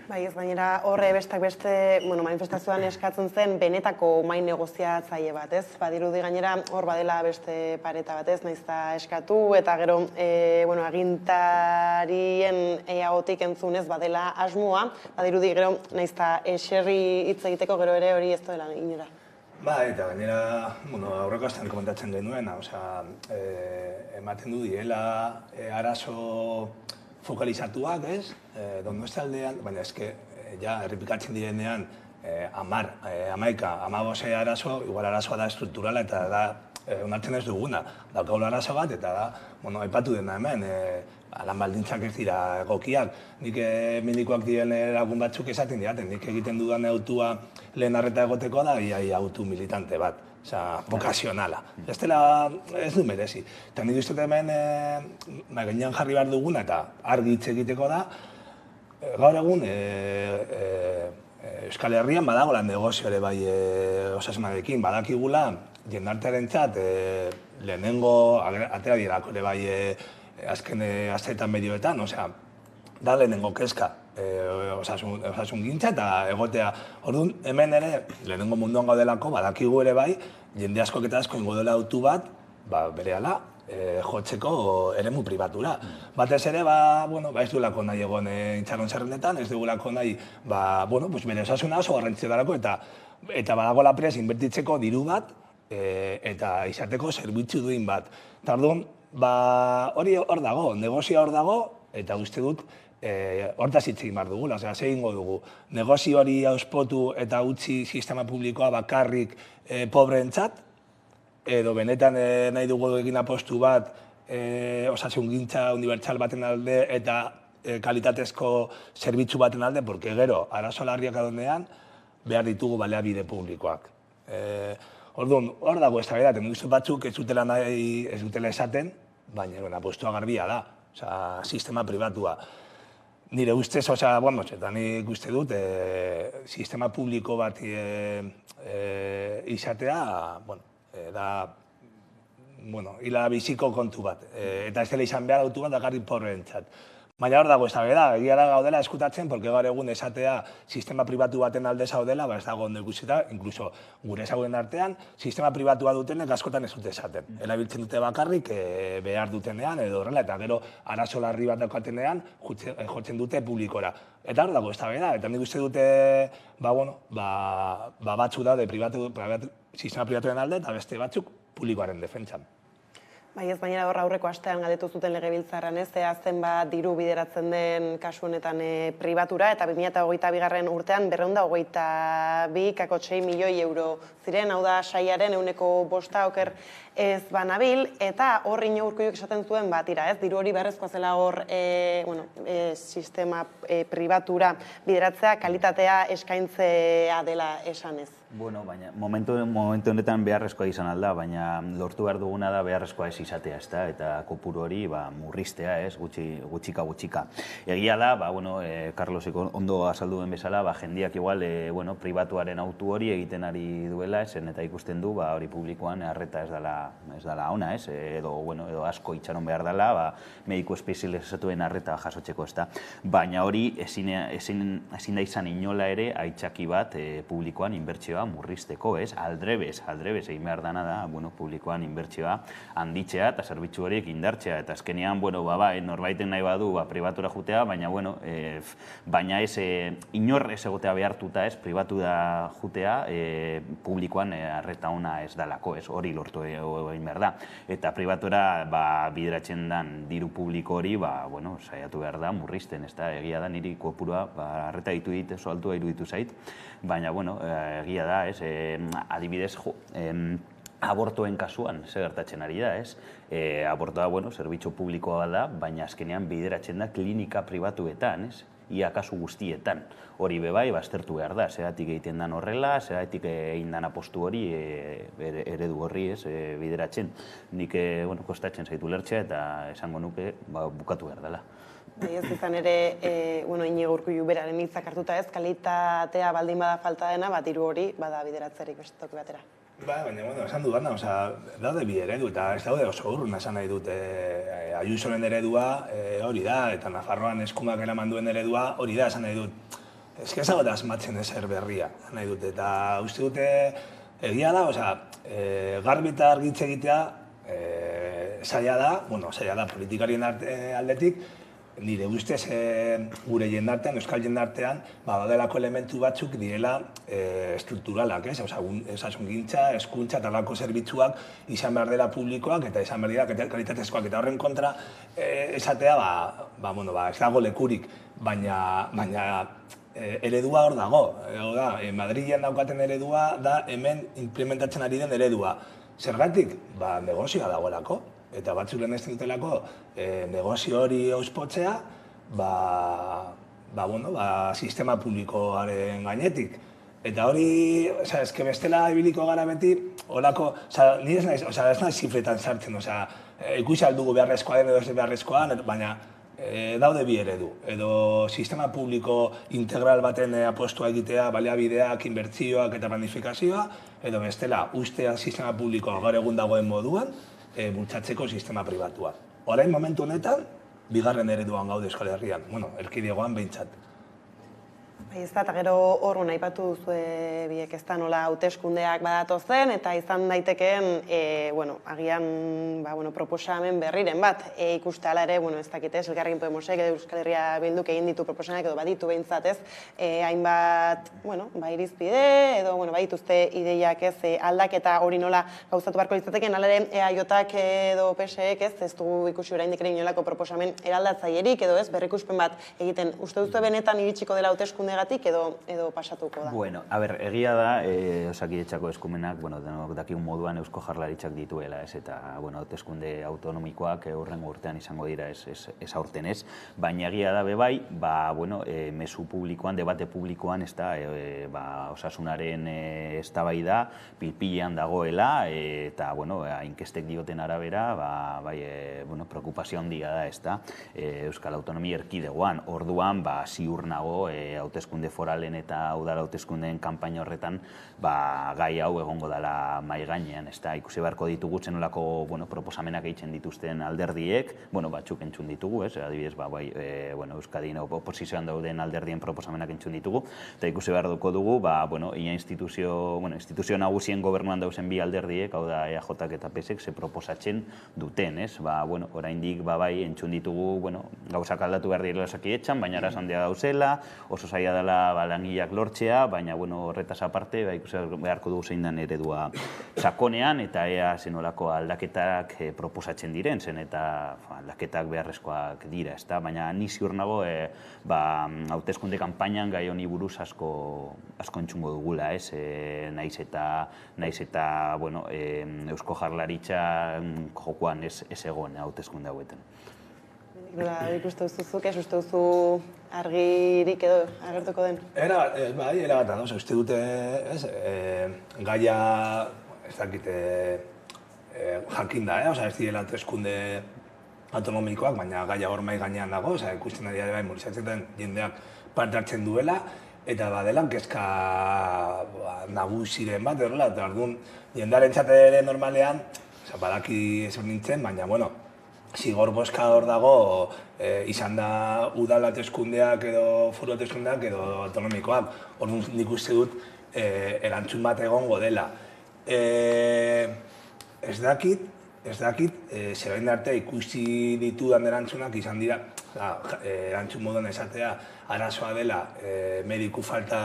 Bai, ez gainera horre bestak beste manifestazioan eskatzen zen benetako mai negoziatzaile bat, ez? Badirudi gainera hor badela beste pareta bat, ez? Nahiz eta eskatu eta gero agintarien ahotik entzunez badela asmoa, badirudi gero nahiz eta eserri hitz egiteko gero ere hori ez dela inora. Eta gainera, aurreko astean komentatzen genuena, ematen du diela arazo fokalizatuak, ez? Donostia aldean, baina eske, errepikatzen direnean, 15 arazo, igual arazoa da estrukturala eta da, onartzen ez duguna. Daukagula arazo bat eta da, aipatu dena hemen, lan baldintzak ez dira egokiak. Nik medikoak diren lagun batzuk esaten diaten, nik egiten dudan autua lehen arreta egoteko da, autu militante bat, vokazionala. Ez du merezi. Eta nik uste hemen gainean jarri behar duguna eta argi hitz egiteko da, gaur egun Euskal Herrian badagoela negozio ere bai osasunarekin, badakigula jendartearen txat lehenengo atera dirako ere bai azken asteetan medioetan, da lehenengo kezka. Osasun gintza eta egotea. Orduan, hemen ere, lehenengo munduan gaudelako, badakigu ere bai, jende asko eta asko ingo dela autu bat, berehala, jotzeko eremu pribatura. Batez ere, ez duelako nahi egon itxaron zerrendetan, ez duelako nahi, bere osasuna oso garrantzio darako, eta badagoela prez inbertitzeko diru bat, eta izateko zerbitzu duin bat. Eta orduan, hori hor dago, negozioa hor dago, eta uste dut, hortaz hitz egin behar dugula, ze egingo dugu. Negozio hori auspotu eta utzi sistema publikoa bakarrik pobreentzat, edo benetan nahi dugu egin apostu bat osasungintza unibertsal baten alde eta kalitatezko zerbitzu baten alde, porque gero, arazo larriak adondean, behar ditugu baliabide publikoak. Orduan, hor dago eztabaida, tenduzu batzuk ez dutela nahi, ez dutela esaten, baina apostua garbia da, sistema pribatua. Nire ustez, eta nik uste dut, sistema publiko bat izatea, da, hila biziko kontu bat. Eta ez dela izan behar autu bat dakarri porrentzat. Baina hor dago eztabaida, egia da gaudela eskutatzen, porque gaur egun esatea sistema pribatu baten alde zaudela, ez dago ondo ikusita, inkluso gure ezagunen artean, sistema pribatua dutenek askotan ez dute esaten. Erabiltzen dute bakarrik behar dutenean, edo horrela, eta gero arazo larri bat daukatenean jotzen dute publikora. Eta hor dago eztabaida, eta nik uste dute, batzu daude sistema pribatuen alde, eta beste batzuk publikoaren defentsan. Bai, ez baina hor aurreko astean galdetu zuten legebiltzarran ez, zenbat diru bideratzen den kasu honetan pribatura, eta 2022 urtean 222,6 milioi euro ziren, hau da saiaren 105 oker ez banabil, eta hor Urkulluk esaten zuen diru hori beharrezkoa zela hor sistema pribatura bideratzea, kalitatea eskaintzea dela esan ez. Bueno, baina momentu honetan beharrezkoa izan alda, baina lortu behar duguna da beharrezkoa ez izatea, eta kopuru hori murriztea, gutxika. Egia da, Carlosek ondo azaldu den bezala, jendiak igual pribatuaren autu hori egiten ari duela, eta ikusten du hori publikoan arreta ez dela ona, edo asko itxaron behar dela, mediku espezializatuen arreta jasotzeko ez da. Baina hori ezin da izan inola ere aitzaki bat publikoan inbertsioa murrizteko, aldrebez egin behar dana da, publikoan inbertsioa handitzea eta zerbitzu horiek indartzea, eta azkenean, norbaiten nahi badu pribatura jutea, baina ez inor ez egotea behartuta pribatu da jutea, publikoan arreta ona ez dalako, hori lortu egin behar da. Eta pribatura bideratzen den diru publiko hori, saiatu behar da murrizten, egia da niri kopurua arreta ditu dit, oso altua iruditu zait, baina egia da, adibidez, abortoen kasuan, ze gertatzen ari da, abortoa, zerbitzu publikoa da, baina azkenean bideratzen da klinika pribatuetan, ia kasu guztietan. Hori bebai, baztertu behar da, zeratik egiten den horrela, zeratik egin den apostu hori, eredu horri bideratzen. Nik kostatzen zaitu lertzea eta esango nuke bukatu behar dela. Ez izan ere, Iñigo Urkullu beraren hitzak hartuta ez, kalitatea baldin bada falta dena, diru hori bada bideratzerik beste toki batera. Baina, esan dudana, daude bi eredu, eta ez daude oso urrun esan nahi dute. Ayusoren eredua hori da, eta Nafarroan eskumak eraman duen eredua hori da, esan nahi dut. Ez que ezagote asmatzen ezer berria, nahi dute, eta uste dute egia da, garbi eta argitze egitea zaila da politikarien aldetik, nire ustez gure jendartean, euskal jendartean, badelako elementu batzuk direla estrukturalak, osasungintza, hezkuntza eta lako zerbitzuak izan behar dela publikoak eta izan behar dela kalitatezkoak, eta horren kontra esatea, ez dago lekurik, baina eredua hor dago. Madrilen daukaten eredua da hemen implementatzen ari den eredua. Zergatik? Negozioa dagoelako. Eta batzuk lehen ez dutelako negozio hori auspotzea sistema publikoaren gainetik. Eta hori, eske bestela ibiliko gara beti, horako, ni ez naiz zifretan sartzen, ikusi aldugu beharrezkoa den edo ez beharrezkoa, baina daude bi eredu. Edo sistema publiko integral baten apostua egitea, baliabideak, inbertsioak eta planifikazioa, edo bestela ustea sistema publikoa gaur egun dagoen moduan, bultzatzeko sistema pribatua. Orain momentu honetan, bigarren ereduan gaude Euskal Herrian, bueno, erkidegoan behintzat. Ez da, eta gero hor aipatu duzue biek ez da nola hauteskundeak badatozen, eta izan daitekeen, agian proposamen berriren bat. Ikuste ala ere, ez dakit ez, Elkarrekin Podemosek edo Euskal Herria Bilduk egin ditu proposamenak edo baditu behintzat ez, hainbat, irizpide edo badituzte ideiak ez, aldaketa hori nola gauzatu beharko litzateken, ala ere EAJak edo PSek ez dugu ikusi oraindik ere inolako proposamen eraldatzailerik edo ez, berrikuspen bat egiten. Uste duzu benetan iritsiko dela hauteskundegatik edo pasatuko da? Bueno, egia da, Osakidetzako eskumenak, denok dakigun moduan Eusko Jaurlaritzak dituela, ez, eta, hauteskunde autonomikoak hurrengo urtean izango dira, ez aurten ez, baina egia da bebai, mezu publikoan, debate publikoan, ez da, osasunaren eztabaida pilpilean dagoela, eta, inkestek dioten arabera, preokupazio handia da, ez da, Euskal Autonomia Erkidegoan, orduan, ziur nago, hauteskunde foralen eta udal hauteskundeen kanpaina horretan gai hau egongo dela mahai gainean, ez da, ikusi beharko ditugu zenolako proposamenak egiten dituzten alderdiek, batzuk entzun ditugu, ez, adibidez, Euskadin oposizioan dauden alderdien proposamenak entzun ditugu, eta ikusi beharko dugu, ia instituzio nagusien gobernuan dauzen bi alderdiek, hau da EAJak eta PSek, ze proposatzen duten, ez, oraindik entzun ditugu, gauzak aldatu behar direla Osakidetzan, baina araz handia dauzela, oso zaila dela langileak lortzea, baina horretaz aparte, ikusi beharko dugu zein den eredua sakonean, eta ea zenolako aldaketak proposatzen diren, zen eta aldaketak beharrezkoak dira, ez da, baina ni ziur nago hauteskunde kanpainan gai honi buruz asko entzungo dugula, ez, naiz eta Eusko Jaurlaritza jokoan ez egon hauteskunde hauetan. Nola ikuste duzuzuk, ez uste duzu argirik edo agertuko den? Era bat adoz, uste dute, gaia, ez dakite, jakin da, ez direla hauteskunde autonomikoak, baina gaia hor mahai gainean dago, ikusten ari da mobilizatzen jendeak parte hartzen duela, eta badelan kezka nagusiren bat, eta orduan jendearen ere normalean, badaki ez hor nintzen, baina, zigor boska hor dago, izan da udal hauteskundeak edo foru hauteskundeak edo autonomikoak. Orduan nik uste dut erantzun bat egongo dela. Ez dakit, zerain arte ikusi ditudan erantzunak izan dira, erantzun moduan esatea, arazoa dela, mediku falta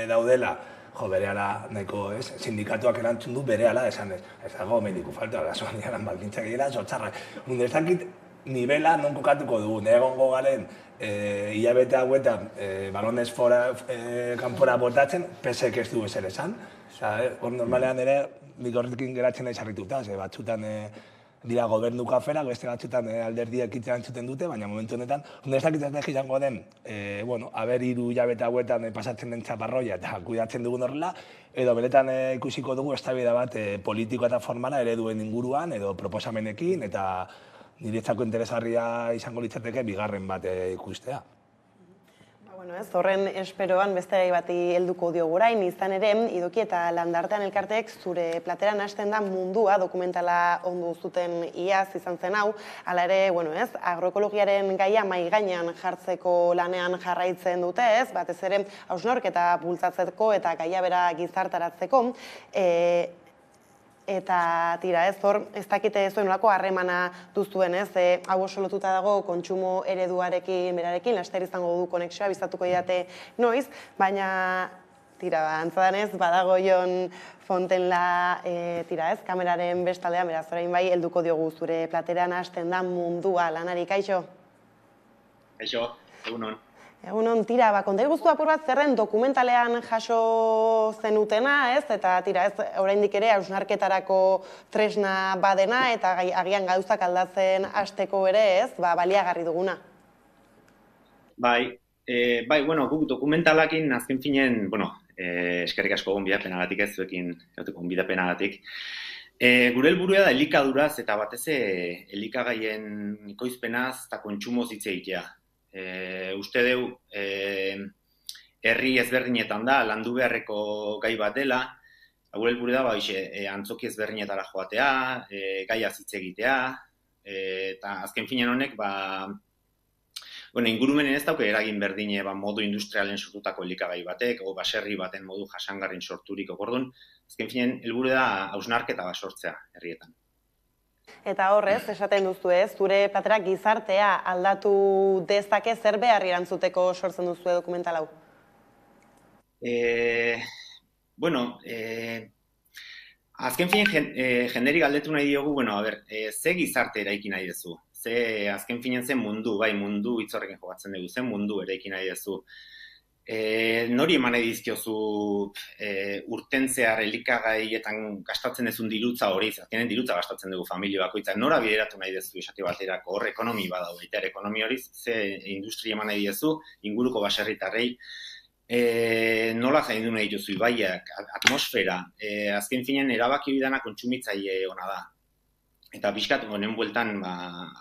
daudela, berehala nahiko, sindikatuak erantzun du berehala esan ez. Ez dago mediku falta, arazoan diaran baldintzak egera, zotzarrak. Ez dakit nivela non kokatuko dugu, egongo garen hilabete hauetan balonez kanpora botatzen, PSek ez du ezer esan. Hor normalean ere, nik horrekin geratzen nahi sarrituta, batzutan dira gobernu kafera, beste batzutan alderdiek itzen zuten dute, baina momentu honetan, ez dakit ez izango den, haber 3 hilabete hauetan pasatzen den txaparroia eta kuidatzen dugun horrela, edo benetan ikusiko dugu eztabaida bat politikoa eta formala ereduen inguruan, edo proposamenekin, eta niretzako interesgarria izango litzateke bigarren bat ikustea. Horren esperoan beste gai bati helduko diogu orain, izan ere, Idoki eta Landartean elkarteek zure plateran hasten da mundua dokumentala ondu zuten iaz izan zen hau, hala ere, agroekologiaren gaia mahai gainean jartzeko lanean jarraitzen dute, batez ere hausnarketa bultzatzeko eta gaia bera gizartaratzeko, eta tira, ez dakite zuen nolako harremana duzuen, hau oso lotuta dago kontsumo ereduarekin, berarekin, laster izango du konexioa, biztatuko didate noiz, baina, tira, antzadanez, badago Jon Fontenla, tira, kameraren bestaldean, beraz, orain bai, helduko diogu zure plateran hasten da mundua lanari, kaixo? Kaixo, egunon. Egunon, tira, konta iguzu apur bat zerren dokumentalean jaso zenutena, eta tira, oraindik ere hausnarketarako tresna badena, eta agian gauzak aldatzen hasteko ere, baliagarri duguna. Bai, guk dokumentalakin azken finen, eskerrik asko gonbidapenagatik ez, zuekin gonbidapenagatik. Gure helburua da elikaduraz eta batez elikagaien ekoizpenaz eta kontsumoz hitz egitea. Uste deu, herri ezberdinetan da, landu beharreko gai bat dela, gure helburua da, antzoki ezberdinetara joatea, gaiaz hitz egitea, Eta azken finean honek, ingurumenen ez dauke eragin berdine modu industrialen sortutako elikagai batek, o baserri baten modu jasangarrin sorturiko. Orduan, azken finean, helburu da hausnarketa bat sortzea herrietan. Eta horrez, esaten duzu zure platerak gizartea aldatu dezake zer behar erantzuteko sortzen duzu dokumental hau? Azken finean jenderi galdetu nahi diogu, ze gizarte eraiki nahi dezu? Azken finean zen mundu, mundu hitzorrekin jokatzen dugu, zen mundu eraiki nahi dezu. Nori eman nahi dizkiozu urtentzear elikagaietan gastatzen dezun dirutza hori, azkenen dirutza gastatzen dugu familia bakoitza, nora bideratu nahi dezu esate baterako, hor ekonomi badau, eta ekonomi hori ze industria eman nahi dezu, inguruko baserritarrei, nola zaindu nahi duzu ibaiak, atmosfera, azken finean erabaki bidana kontsumitzaile ona da. Eta pixkat honen bueltan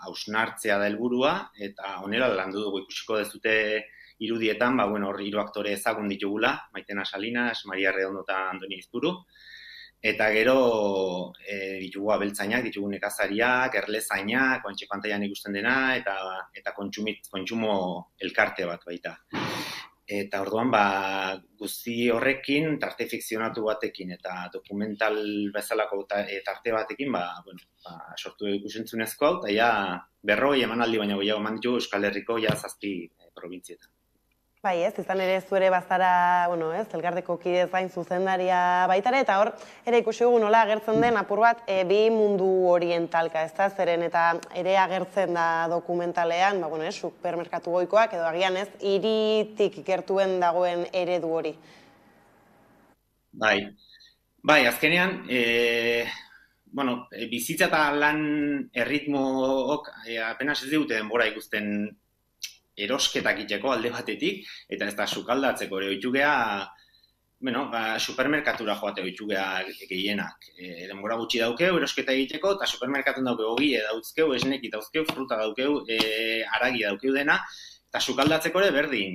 hausnartzea da helburua, eta honela landu dugu ikusiko dezute irudietan, hor 3 aktore ezagun ditugula, Maitena Salinas, Maria Redondo eta Andoni Izturu, eta gero ditugu abeltzainak, ditugu nekazariak, erlezainak, kontxe pantailan ikusten dena, eta kontsumo elkarte bat baita. Eta orduan, guzti horrekin, tarte fikzionatu batekin eta dokumental bezalako tarte batekin, sortu ikusentzunezko hau, eta 40 emanaldi baina gehiago eman ditugu Euskal Herriko 7 probintzietan. Bai, izan ere zuere bazara, elkarteko kidez gain zuzendaria baitare, eta hor, ere ikusi dugu nola agertzen den apur bat bi mundu orientalka, ez da, zeren eta ere agertzen da dokumentalean, supermerkatu goikoak, edo agian ez, hiritik gertuen dagoen eredu hori. Bai, azkenean, bizitza eta lan erritmook apenas ez digute denbora ikusten erosketak itxeko alde batetik, eta ez da sukaldatzeko ere oitu geha, supermerkatura joate oitu geha gehienak. Denbora gutxi daukeu, erosketa egiteko, eta supermerkatun daukeu ogie dauzkeu, esneki dauzkeu, fruta daukeu, aragi daukeu dena, eta sukaldatzeko ere berdin.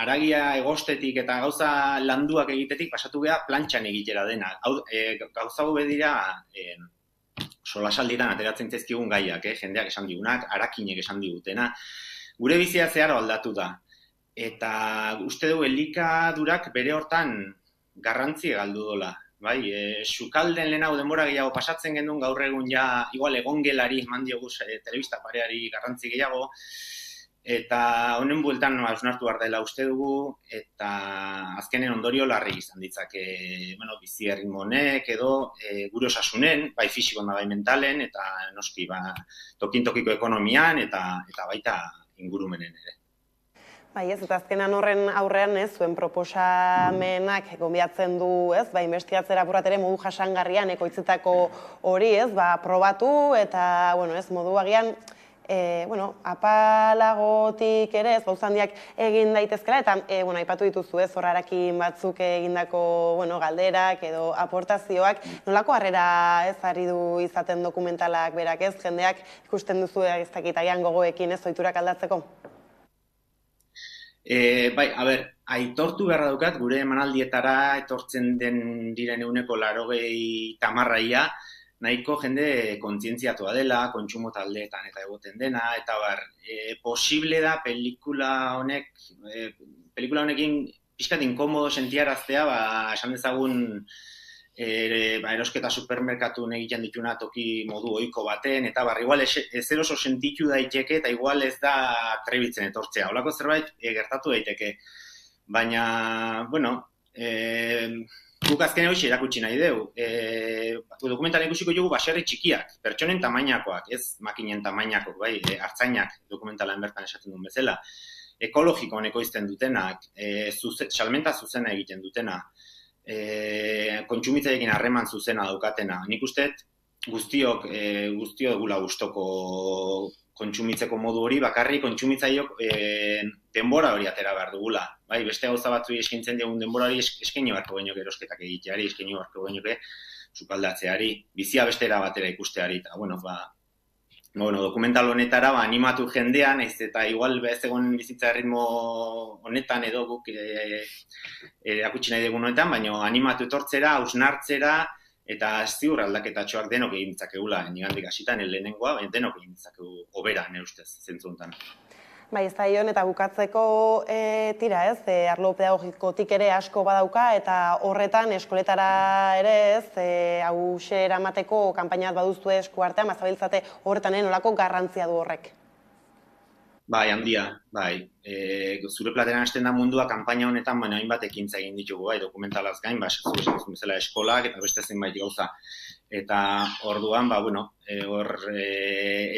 Aragia egostetik eta gauza landuak egitetik pasatu geha plantxan egitera dena. Gauza hobe dira solasalditan ateratzen zaizkigun gaiak, jendeak esan digunak, arakinek esan digutena. Gure bizia zeharo aldatu da. Eta uste dugu elikadurak bere hortan garrantzi galdu dola. Sukalden lehenago denbora gehiago pasatzen genuen gaur egun igual egongelari eman diogu telebista pareari garrantzi gehiago, eta honen bueltan hausnartu behar dela uste dugu, eta azkenen ondorio larri izan ditzake bizi erritmo honek edo gure osasunen, bai fisikoan da bai mentalen, eta noski tokin-tokiko ekonomian eta baita ingurumenen ere. Bai, eta azkenan horren aurrean zuen proposamenak gonbiatzen du, investigatzera apurrat ere modu jasangarrian ekoitzetako hori, probatu eta, modu agian apalagotik ere, gauza handiak egin daitezkela, eta aipatu dituzu horrarekin batzuk egindako galderak edo aportazioak, nolako harrera ari du izaten dokumentalak berak jendeak ikusten duzu ez dakit agian gogoekin ohiturak aldatzeko? Aitortu beharra daukat, gure emanaldietara etortzen diren 80 tamarraia, nahiko jende kontzientziatua dela, kontsumo taldeetan eta egoten dena, eta posible da pelikula honekin pixkat inkomodo sentiaraztea, esan dezagun erosketa supermerkatun egiten dituna toki modu ohiko baten, eta igual ez eroso sentitu daiteke, eta igual ez da atrebitzen etortzea. Holako zerbait gertatu daiteke. Baina, guk azken hori erakutsi nahi dugu. Dokumentalen ikusiko dugu baserri txikiak, pertsonen tamainakoak, ez makinen tamainakoak, hartzainak dokumentalan bertan esaten duen bezala, ekologiko ekoizten dutenak, salmenta zuzena egiten dutena, kontsumitzaiekin harreman zuzena daukatena. Nik uste guztiok gula gustoko kontsumitzeko modu hori, bakarrik kontsumitzaileok denbora hori atera behar dugula. Beste gauza batzu eskintzen diogun denbora hori eskaini beharko genioke erosketak egiteari, eskaini beharko genioke sukaldatzeari, bizia bestera batera ikusteari, eta dokumental honetara animatu jendean, eta igual ez egon bizitza erritmo honetan edo guk erakutsi nahi dugun honetan, baina animatu etortzera, hausnartzera, Eta ez ziur aldaketatxoak denok egin ditzakegula, nigandik hasitan lehenengoa, baina denok egin ditzakegu hobera, nire ustez, zentzu honetan. Bai, ez da Ion, eta bukatzeko tira ez, arlo pedagogikotik ere asko badauka, eta horretan eskoletara ere ez, hause eramateko kanpainat baduzu esku artean, bazabiltzate horretan nolako garrantzia du horrek? Bai, handia, bai. Zure plateran hasten da mundua, kanpaina honetan, baina hainbat ekintza egin ditugu, bai, dokumentalaz gain, zure esan bezala eskolak, eta beste zenbait gauza. Eta orduan, hor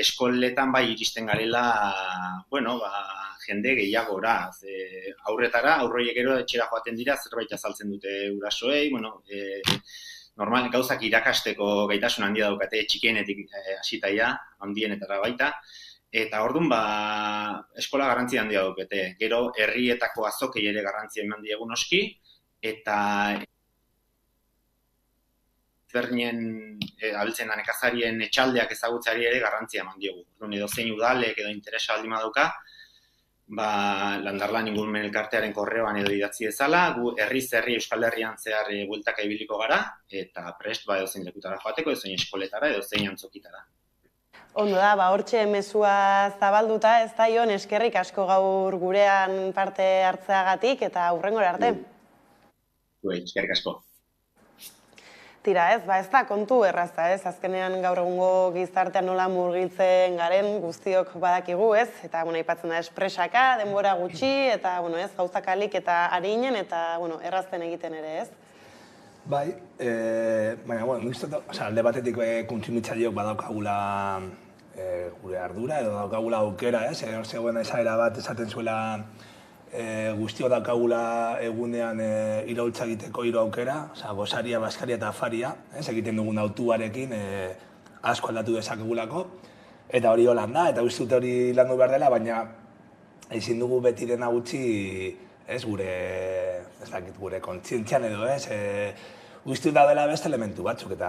eskoletan bai iristen garela, jende gehiagora. Aurretara, aurroiek gero etxera joaten dira, zerbait azaltzen dute gurasoei, normal gauzak irakasteko gaitasun handia daukate, txikienetik hasitaia, handienetara baita. Eta orduan, eskola garrantzia handia daukete. Gero, herrietako azokei ere garrantzia eman diegu noski, eta ezberdinen abiltzen da nekazarien etxaldeak ezagutzeari ere garrantzia eman diegu. Orduan, edo zein udalek edo interesa baldin badauka, Landarlan ingurumen elkartearen korreoan edo idatzi dezala, gu herri Euskal Herrian zehar bueltaka ibiliko gara, eta prest edo zein lekutara joateko, edo zein eskoletara, edo zein antzokitara. Ondo da, hortxe mezua zabalduta, ez da Ion, eskerrik asko gaur gurean parte hartzeagatik eta hurrengora arte. Eskerrik asko. Tira ez, ez da kontu erraza ez, azkenean gaur egungo gizartean nola murgiltzen garen guztiok badakigu ez, eta aipatzen da espresaka, denbora gutxi, eta gauzak alik eta arinen, eta errazten egiten ere ez. Bai, baina, alde batetik kontsumitzaileok badaukagula gure ardura, edo daukagula aukera, ez? Zegoen esaera bat esaten zuela guztio daukagula egunean iraultza egiteko hiru aukera, gosaria, baskaria eta afaria, egiten dugun autuarekin asko aldatu dezakegulako, eta hori holan da, eta uste dut hori landu behar dela, baina ezin dugu beti dena gutxi gure kontzientzian edo ez, guztiut daudela beste elementu batzuk, eta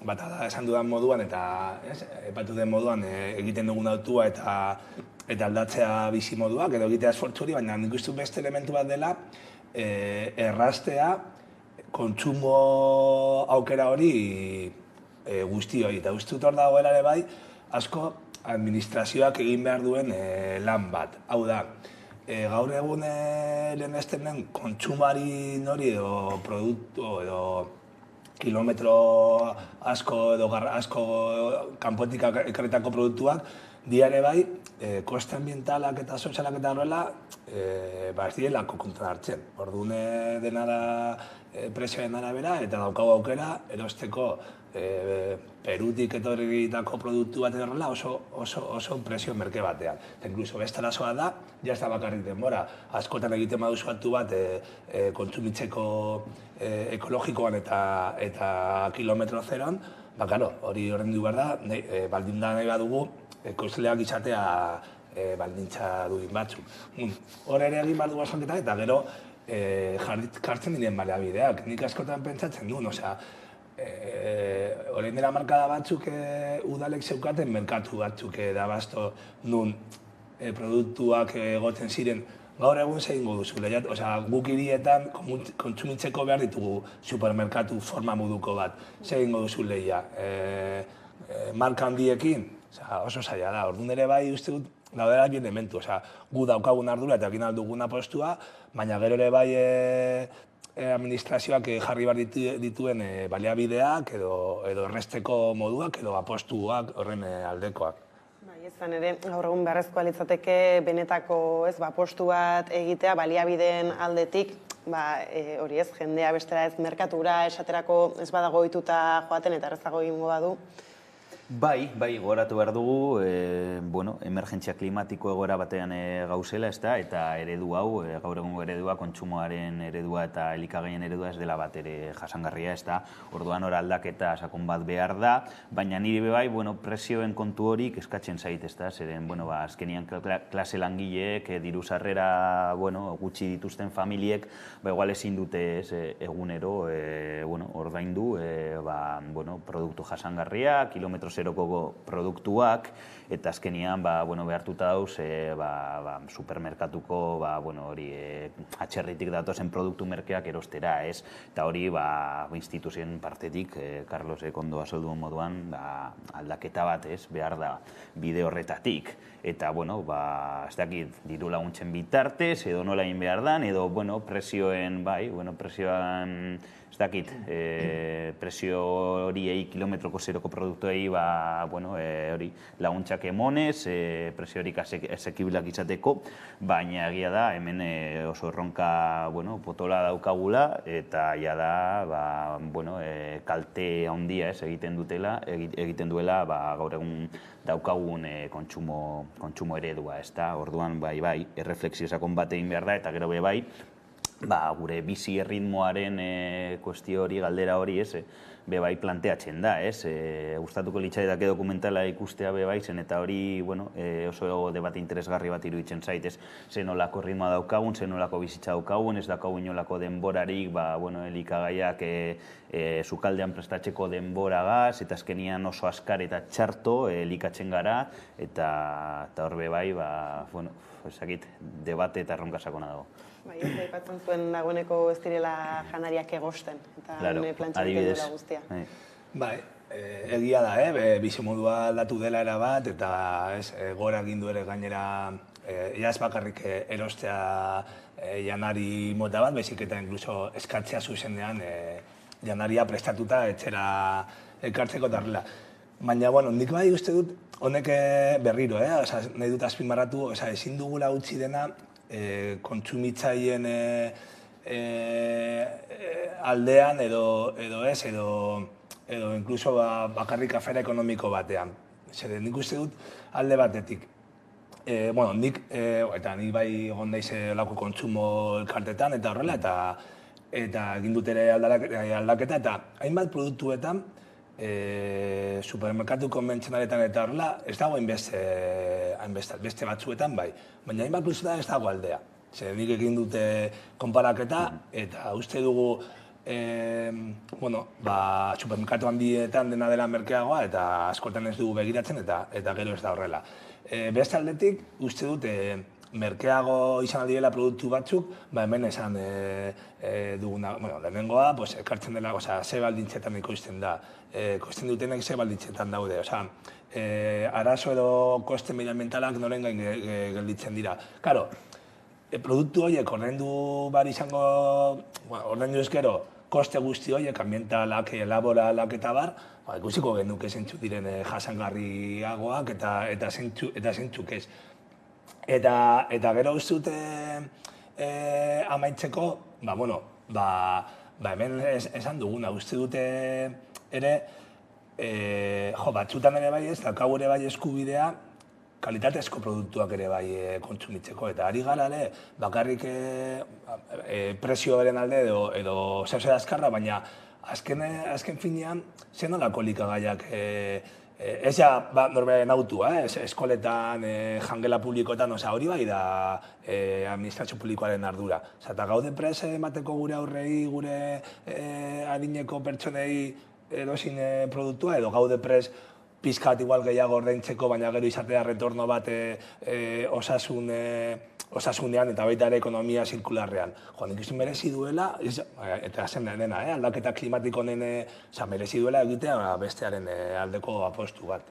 bata da esan dudan moduan, eta epatu den moduan egiten dugun autua eta aldatzea bizi moduak, edo egitea esfortzu hori, baina nik uste beste elementu bat dela erraztea kontsumo aukera hori guztioi, eta uste dut hor dagoela ere bai, asko administrazioak egin behar duen lan bat. Hau da, gaur egun lehenesten den kontsumari nori edo produktu edo kilometro asko kanpotik ekarritako produktuak diare bai, koste ambientalak eta sozialak eta horrela ez direlako kontuan hartzen. Orduan dena da prezioen arabera eta daukagu aukera erosteko Perutik etorritako produktu bat horrela oso prezio merke batean. Eta inkluso beste arazoa da, jazta bakarrik denbora. Askotan egiten baduzu batu bat kontsumitzeko ekologikoan eta kilometro zeroan, hori horrendu behar da, baldin da nahi badugu, ekoizleak izatea baldintza duin batzuk. Hor ere egin behar dugu asanketak eta gero jartzen diren baliabideak. Nik askotan pentsatzen duen, orain dela markada batzuk udalek zeukaten merkatu batzuk da basto nun produktuak egoten ziren gaur egun zein goduzu. Guk hirietan kontsumitzeko behar ditugu supermerkatu forma moduko bat. Zein goduzu lehia. Marka handiekin oso zaila da. Orduan ere bai uste dut daudela bi elementu. Gu daukagun ardura eta egin aldugun apostua, baina gero ere bai administrazioak jarri behar dituen baliabideak edo erresteko moduak edo apostuak horren aldekoak. Izan ere, gaur egun beharrezkoa litzateke benetako apostu bat egitea baliabideen aldetik, hori ez, jendea bestera ez merkatura esaterako ez badago ohituta joaten eta errazago egingo badu. Bai, gogoratu behar dugu, emergentzia klimatiko egoera batean gauzela, eta eredu hau, gaur egungo eredua, kontsumoaren eredua eta elikagaien eredua ez dela bat ere jasangarria, ez da, orduan hor aldaketa sakon bat behar da, baina nire bai, prezioen kontu horik eskatzen zait, ez da, zeren, azkenian klase langileek, diru sarrera, gutxi dituzten familiek, igual ezin dute egunero, ordaindu, produktu jasangarria, kilometro zeroko produktuak, eta azkenian behartuta dauz supermerkatuko atxerritik datozen produktu merkeak erostera, ez? Eta hori instituzioen partetik, Carlos ondo azaldu moduan, aldaketa bat, ez? Behar da bide horretatik. Eta, ez dakit, diru laguntzen bitartez, edo nola egin behar dan, edo, presioen, presioan, ez dakit, presio horiei, kilometroko zeroko produktuei, hori, laguntzak emonez, presio horik esekibilak izateko, baina egia da, hemen oso erronka, potola daukagula, eta ja da, kalte handia egiten duela, gaur egun daukagun kontsumo eredua, ez da, orduan, erreflexio sakon bat egin behar da, eta gero bai, gure bizi erritmoaren kuestio hori, galdera hori, bai planteatzen da, gustatuko litzaidake dokumentala ikustea bai zen, eta hori oso debate interesgarri bat iruditzen zait, zen nolako ritmoa daukagun, zen nolako bizitza daukagun, ez daukagun inolako denborarik, elikagaiak sukaldean prestatzeko denboragaz, eta azkenian oso askar eta txarto elikatzen gara, eta horbe bai, debate eta erronka sakona dago. Bai, ez aipatzen zuen dagoeneko ez direla janariak egosten, eta plantxatzen duela guztia. Bai, egia da, bizimodua aldatu dela erabat, eta gora egindu ere gainera, ez bakarrik erostea janari mota bat, baizik eta inkluso eskatzea zuzenean janaria prestatuta etxera ekartzeko darrela. Baina, nik bai uste dut, honek berriro, nahi dut azpimarratu, ezin dugula utzi dena, kontsumitzaien aldean edo ez, edo inkluso bakarrik afera ekonomiko batean. Zer, nik uste dut alde batetik. Nik bai egon daiz olako kontsumo elkartetan eta horrela, eta egin dut ere aldaketa, eta hainbat produktuetan, supermerkatu konbentzionaletan eta horrela, ez dago beste batzuetan bai, baina hainbat produktuetan ez dago aldea. Nik egin dute konparaketa, eta uste dugu supermerkatu handietan dena dela merkeagoa, eta askotan ez dugu begiratzen, eta gero ez da horrela. Beste aldetik, uste dute merkeago izan aldiela produktu batzuk, hemen esan duguna, lehenengoa, ekartzen dela, ze baldintzetan ikusten da, kosten dutenek ze baldintzetan daude, arazo edo koste medioambientalak noren gain gelditzen dira. Karo, produktu horiek ordaindu bar izango, ordaindu ezkero, koste guzti horiek, ambientalak, laboralak eta bar, ikusiko genuke zeintzuk diren jasangarriagoak eta zeintzuk ez. Eta gero uste dute amaitzeko, hemen esan duguna, uste dute ere, batzutan ere bai ez, daukagu ere bai eskubidea, kalitatezko produktuak ere bai kontsumitzeko, eta ari gara ere, bakarrik prezioaren alde edo zehose da azkarra, baina azken finean, zen nolako likagaiak ez ja norberen autua, eskoletan, jangela publikoetan, hori bai da administrazio publikoaren ardura. Eta gaude prez emateko gure aurrei, gure adineko pertsonei edosin produktua, edo gaude prez pizkat igual gehiago ordaintzeko, baina gero izatea retorno bat osasunean eta baita ere ekonomia zirkularrean. Nik uste merezi duela, eta zen dena, aldaketa klimatiko honen merezi duela egitea bestearen aldeko apostu bat.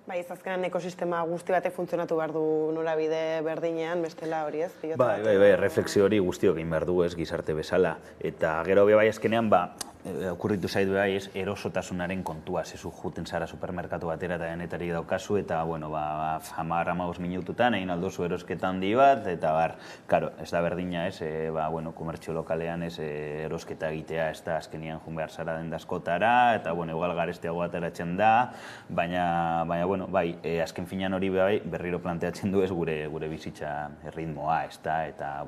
Bai, ez azkenan ekosistema guzti batek funtzionatu behar du norabide berdinean, bestela hori ez? Bai, refleksio hori guztiok egin behar du ez gizarte bezala. Eta gero bai azkenean, okurritu zaidu bai, erosotasunaren kontua, zezu juten zara supermerkatu batera eta denetarik daukazu, eta, 10-15 minututan egin aldozu erosketa handi bat, eta karo, ez da berdina ez, komertzio lokalean ez erosketa egitea, ez da azkenian jun behar zara den daskotara, eta, igual garestiago ateratzen da, baina, azken finean hori berriro planteatzen du ez gure bizitza erritmoa, ez da, eta,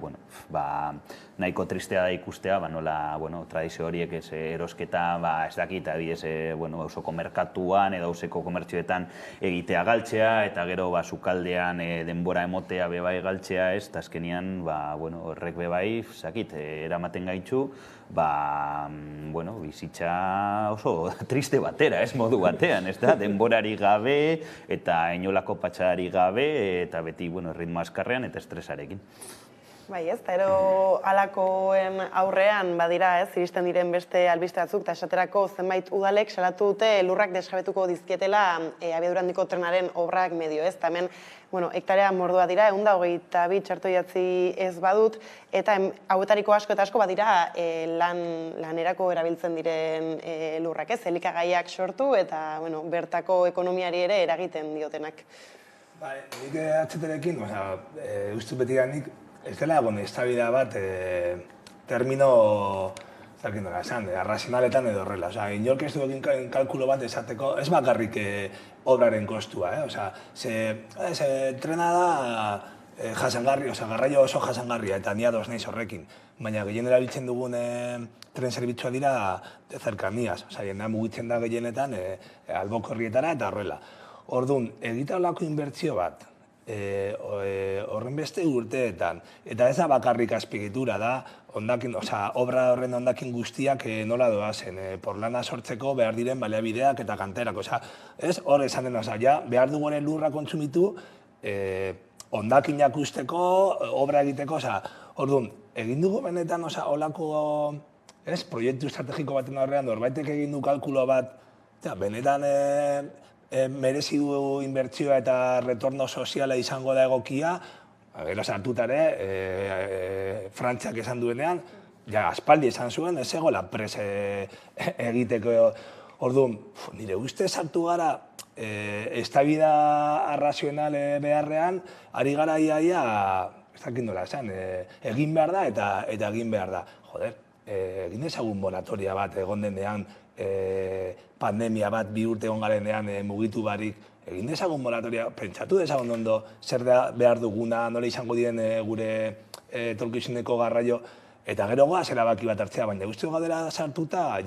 nahiko tristea da ikustea, nola, tradizio horiek ez erosketa, ez dakit, adibidez, auzoko merkatuan edo auzeko komertzioetan egitea galtzea, eta gero sukaldean denbora emotea bebai galtzea, eta azkenian, horrek bebai, zakit, eramaten gaitxu, bizitza oso triste batera, ez modu batean, ez da, denborari gabe, eta inolako patxari gabe, eta beti, ritmo askarrean eta estresarekin. Bai, ez, eta ero alakoen aurrean, badira, ez, iristen diren beste albiste batzuk, eta esaterako zenbait udalek salatu dute lurrak desjabetuko dizkietela abiadura handiko trenaren obrak medio, ez, eta hemen, hektarea mordua dira, 122 txartoiatzi ez badut, eta hauetariko asko eta asko badira lanerako erabiltzen diren lurrak, ez, elikagaiak sortu, eta, bertako ekonomiari ere eragiten diotenak. Nik atxeterekin, uste beti nik, ez dela egon eztabaida bat termino, arrazionaletan edo horrela. Inork ez du egin kalkulo bat esateko, ez bakarrik obraren kostua. Trena da jasangarri, garraio oso jasangarria, eta ni ados naiz horrekin. Baina gehien erabiltzen dugun tren zerbitzua dira zerkaniaz. Jendea mugitzen da gehienetan albokorrietara eta horrela. Orduan, egita olako inbertsio bat, horren beste urteetan, eta ez da bakarrik azpiegitura da, obra horren ondakin guztiak nola doazen, porlana sortzeko behar diren baliabideak eta kanterak, ez hor esan dena, behar dugunen lurra kontsumitu, ondakinak usteko, obra egiteko, orduan, egin dugu benetan olako proiektu estrategiko baten horrean, norbaitek egin du kalkulo bat, benetan merezi du inbertsioa eta retorno soziala izango da egokia, gero sartutare, Frantziak esan duenean, aspaldi esan zuen, ez egola pres egiteko. Orduan, nire uste sartu gara, eztabaida arrazional beharrean, ari gara iaia, ez dakit nola esan, egin behar da eta egin behar da. Joder, egin ezagun moratoria bat egon denean, pandemia bat 2 urte egon garenean mugitu barik, egin dezagun moratoria, pentsatu dezagun ondo zer behar duguna, nola izango diren gure etorkizuneko garraio, eta gero goaz erabaki bat hartzea, baina guztio gaudela sartuta,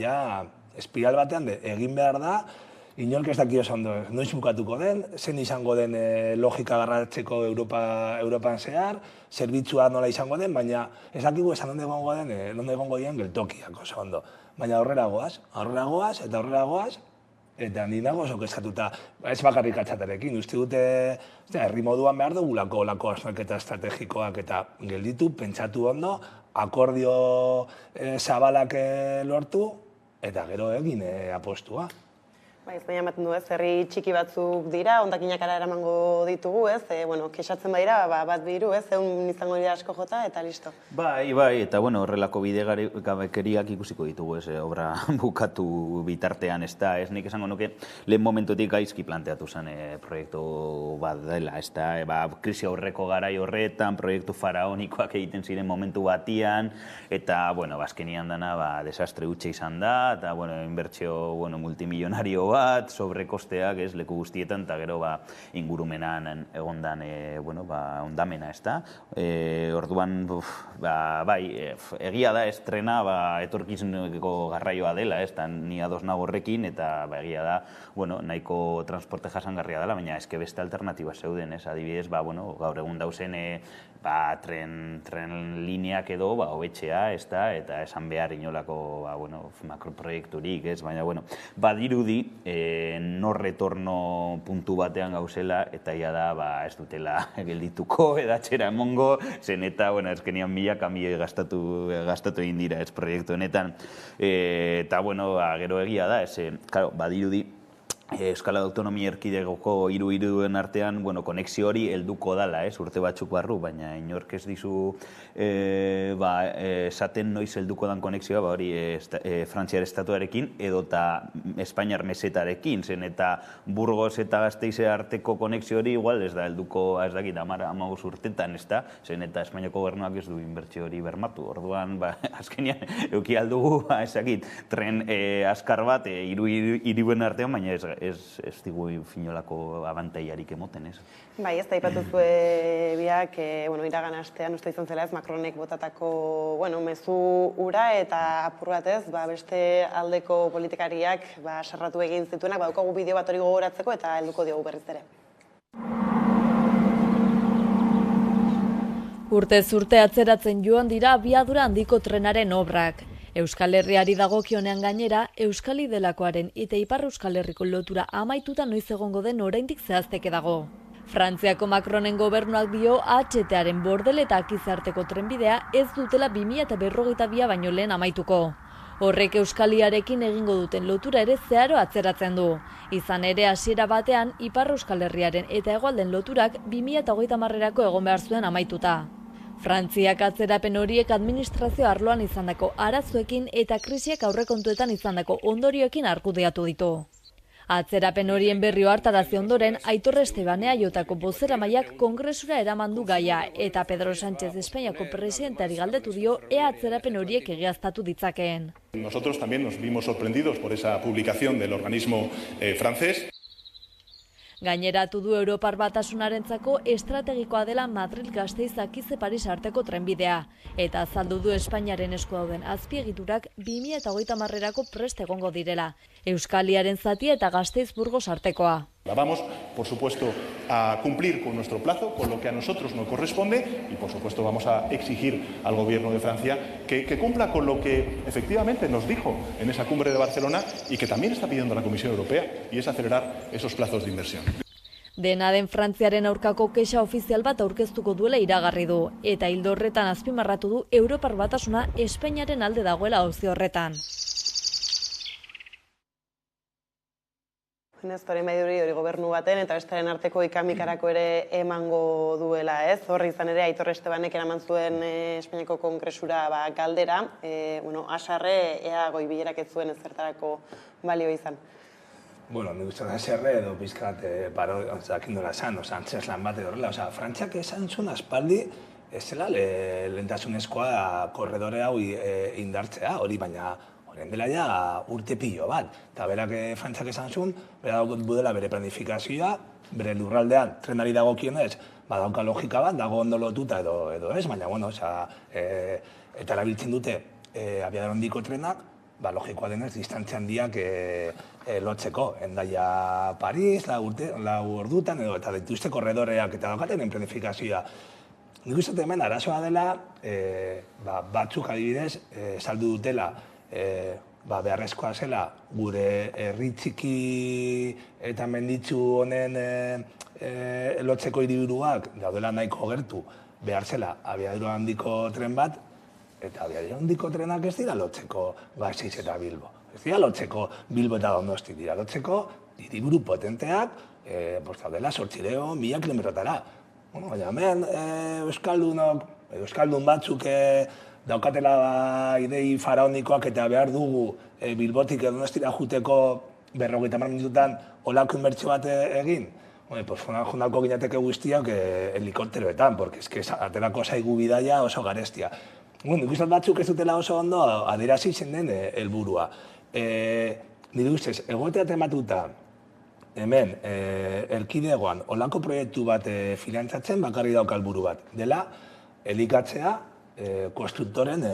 espiral batean egin behar da, inork ez daki oso ondo, noiz bukatuko den, zen izango den logika garratzeko Europan zehar, zerbitzua nola izango den, baina ez dakigu esan onde egongo den geltokiak oso ondo. Baina aurrera goaz, eta ni nago oso kezkatuta, ez bakarrik atxatarekin, uste dute herri moduan behar dugulako olako hausnarketa estrategikoak eta gelditu, pentsatu ondo, akordio zabalak lortu, eta gero egin apostua. Ez baina ematen du ez, herri txiki batzuk dira, hondakinak ara eramango ditugu ez, kexatzen badira, bat biru ez, izango dira asko jota eta listo. Bai, eta horrelako bidegabekeriak ikusiko ditugu ez, obra bukatu bitartean ez da, ez nik esango nuke lehen momentutik gaizki planteatu zen proiektu bat dela, ez da, krisi aurreko garai horretan, proiektu faraonikoak egiten ziren momentu batian, eta, azkenian dana, desastre hutsa izan da, eta, inbertsio multimilionario bat, sobrekosteak ez leku guztietan, eta gero ingurumenan egondan ondamena, ez da. Orduan, egia da, ez trena etorkizuneko garraioa dela, ez da, ni ados nago horrekin, eta egia da, nahiko transporte jasangarria dela, baina eske beste alternatiba zeuden, ez, adibidez, gaur egun dauzen tren lineak edo hobetxea, ez da, eta esan behar inolako makroproiekturik, ez, baina, badirudi no retorno puntu batean gauzela, eta ia da, ez dutela geldituko edatxera emongo, zen eta, ezkenian milaka milioi gastatu egin dira ez proiektu honetan, eta, gero egia da, badirudi, Euskal Autonomia Erkidegoko hiru-hiruen artean, konexio hori helduko dala, urte batzuk barru, baina inork ez dizu esaten noiz helduko dan konexioa, hori Frantziar estatuarekin edota Espainiar mesetarekin, zen eta Burgos eta Gasteize arteko konexio hori igual ez da helduko, ez dakit, 15 urtetan, ez da, zen eta Espainiako gobernuak ez du inbertsio hori bermatu. Orduan, azkenean, euki aldugu, ez dakit, tren askar bat hiru-hiruen artean, baina ez digu finolako abantaiarik emoten, ez? Bai, ez da ipatuzu biak, iragan astean, uste izan zela ez, Macronek botatako, mezu ura eta apur bat ez, beste aldeko politikariak sarratu egin zituenak, daukagu bideo bat hori gogoratzeko eta helduko diogu berriz ere. Urtez urte atzeratzen joan dira abiadura handiko trenaren obrak. Euskal Herriari dagokionean gainera, Euskali delakoaren eta Ipar Euskal Herriko lotura amaituta noiz egongo den oraindik zehazteke dago. Frantziako Macronen gobernuak dio AHT-aren bordele eta akizarteko trenbidea ez dutela 2052 baino lehen amaituko. Horrek Euskaliarekin egingo duten lotura ere zeharo atzeratzen du. Izan ere hasiera batean Ipar Euskal Herriaren eta hegoalden loturak 2030erako egon behar zuen amaituta. Frantziak atzerapen horiek administrazio arloan izandako arazoekin eta krisiak aurrekontuetan izandako ondorioekin argudiatu ditu. Atzerapen horien berri hartarazi ondoren, Aitor Esteban EAJko bozeramaileak Kongresura eraman du gaia eta Pedro Sánchez Espainiako presidenteari galdetu dio ea atzerapen horiek egiaztatu ditzakeen. Nosotros también nos vimos sorprendidos por esa publicación del organismo francés. Gaineratu du Europar Batasunarentzako estrategikoa dela Madrid-Gasteiz-Akize Paris arteko trenbidea, eta azaldu du Espainiaren esku dauden azpiegiturak 2030erako prest egongo direla, Euskaliaren zatia eta Gasteiz-Burgos artekoa. Vamos, por supuesto, a cumplir con nuestro plazo, con lo que a nosotros nos corresponde, y por supuesto vamos a exigir al Gobierno de Francia que cumpla con lo que efectivamente nos dijo en esa cumbre de Barcelona y que también está pidiendo la Comisión Europea, y es acelerar esos plazos de inversión. Dena den Frantziaren aurkako kexa ofizial bat aurkeztuko duela iragarri du, eta ildo horretan azpimarratu du Europar Batasuna Espainiaren alde dagoela auzi horretan. Nestoren baiduri hori gobernu baten eta bestaren arteko ikamikarako ere emango duela, ez? Horri izan ere Aitor Estebanek eraman zuen Espainiako Kongresura galdera, asarre ea goi bilerak ez zuen ezertarako balio izan. Nik uste asarre edo pizkat jakin dola esan, antzeslan bat edo horrela, Frantziak esan zuen aspaldi ez zela lehentasunezkoa korredore hau indartzea, hori baina horren dela ja urte pilo bat. Eta berak Frantziak esan zuen, bera budela bere planifikazioa, bere lurraldean trenari dagokionez, dauka logika bat, dago ondo lotuta edo ez, baina, eta erabiltzen dute abiadura handiko trenak, logikoa denez, distantzia handiak lotzeko. Hendaia Paris, lau ordutan, eta dituzte korredoreak eta daukaten planifikazioa. Nik uste hemen arazoa dela, batzuk adibidez, saldu dutela, beharrezkoa zela gure herri txiki eta menditsu honen lotzeko hiriburuak daudela nahiko gertu behar zela abiadura handiko tren bat, eta abiadura handiko trenak ez dira lotzeko Gasteiz eta Bilbo. Ez dira lotzeko Bilbo eta Donosti, dira lotzeko hiriburu potenteak daudela 800-1000 kilometrotara. Baina hemen euskaldun batzuk daukatela idei faraonikoak eta behar dugu Bilbotik edo Donostira juteko 50 minututan olako inbertsio bat egin. Jondalko ginateke guztiak helikopteroetan, porque aterako zaigu bidaia oso garestia. Nik uste batzuk ez dutela oso ondo adierazi zen den helburua. Nire ustez, egotea tematuta hemen erkidegoan olako proiektu bat finantzatzen bakarri dauka helburu bat. Dela, elikatzea konstruktoren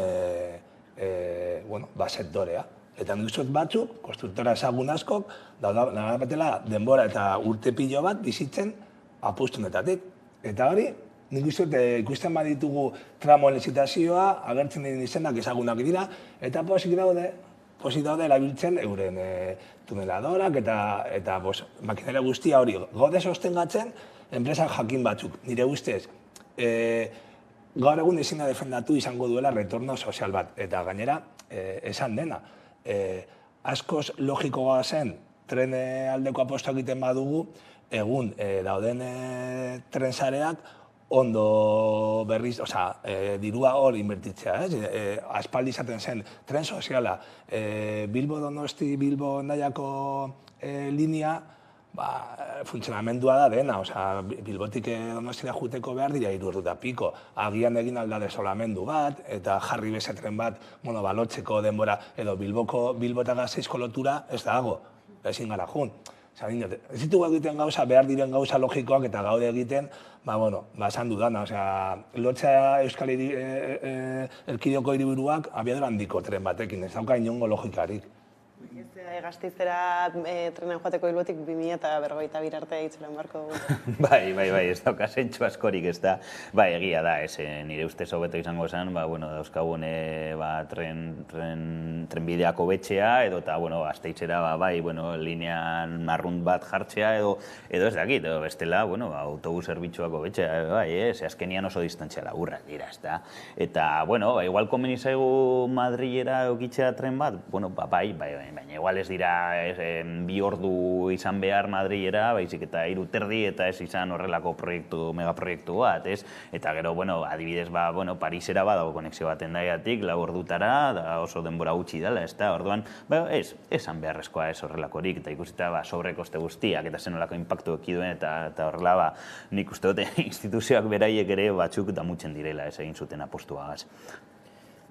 sektorea. Eta nik uste batzuk, konstruktora ezagun askok, batela denbora eta urte pilo bat bizitzen apustunetatik. Eta hori, nik uste ikusten baditugu tramoen lizitazioa, agertzen den izenak ezagunak dira, eta posik daude erabiltzen euren tuneladorak eta makinera guztia hori gode sostengatzen enpresak jakin batzuk. Nire ustez, gaur egun ezina defendatu izango duela retorno sozial bat. Eta gainera, esan dena, askoz logikoa zen tren aldeko aposto egiten badugu, egun dauden trensareak ondo berriz, dirua hor inbertitzea, aspaldi izaten zen tren soziala, Bilbo-Donosti, Bilbo-Hendaiako linea, funtzionamendua da dena, Bilbotik Donostira juteko behar dira 3 ordu eta piko. Agian egin alda desolamendu bat, eta jarri beste tren bat balotzeko denbora, edo Bilbo eta Gasteizko lotura ez dago, ezin gara jun. Ez ditugu egiten gauza, behar diren gauza logikoak eta gaude egiten, esan dudana, lotzea Euskal Erkidegoko hiriburuak abiadura handiko tren batekin, ez dauka inongo logikarik. Gasteizera trenean joateko Bilbotik 2052 arte itxeran barko dugu. Bai, ez dauka zentsu askorik, ez da. Bai, egia da, nire ustez hobeto izango zen, dauzkagun trenbideako betxea, edo eta, Gasteitzera, linean marrun bat jartzea, edo ez dakit, edo bestela, autobus zerbitzuako betxea, bai, azkenian oso distantzia laburrak dira, ez da. Eta, igual komeni zaigu Madrilera egitzea tren bat, bai, baina igual ez dira 2 ordu izan behar Madrilera, baizik eta 3 terdi eta ez izan horrelako megaproiektu bat, ez? Eta gero, adibidez, Parisera badago konexio baten daiatik, 4 ordutara, da oso denbora gutxi dela, ez da, orduan, esan beharrezkoa ez horrelakorik, eta ikusita sobrekoste guztiak, eta zenolako impactu ekiduen, eta horrela, nik uste dute instituzioak beraiek ere batzuk damutzen direla, ez egin zuten apostuagaz.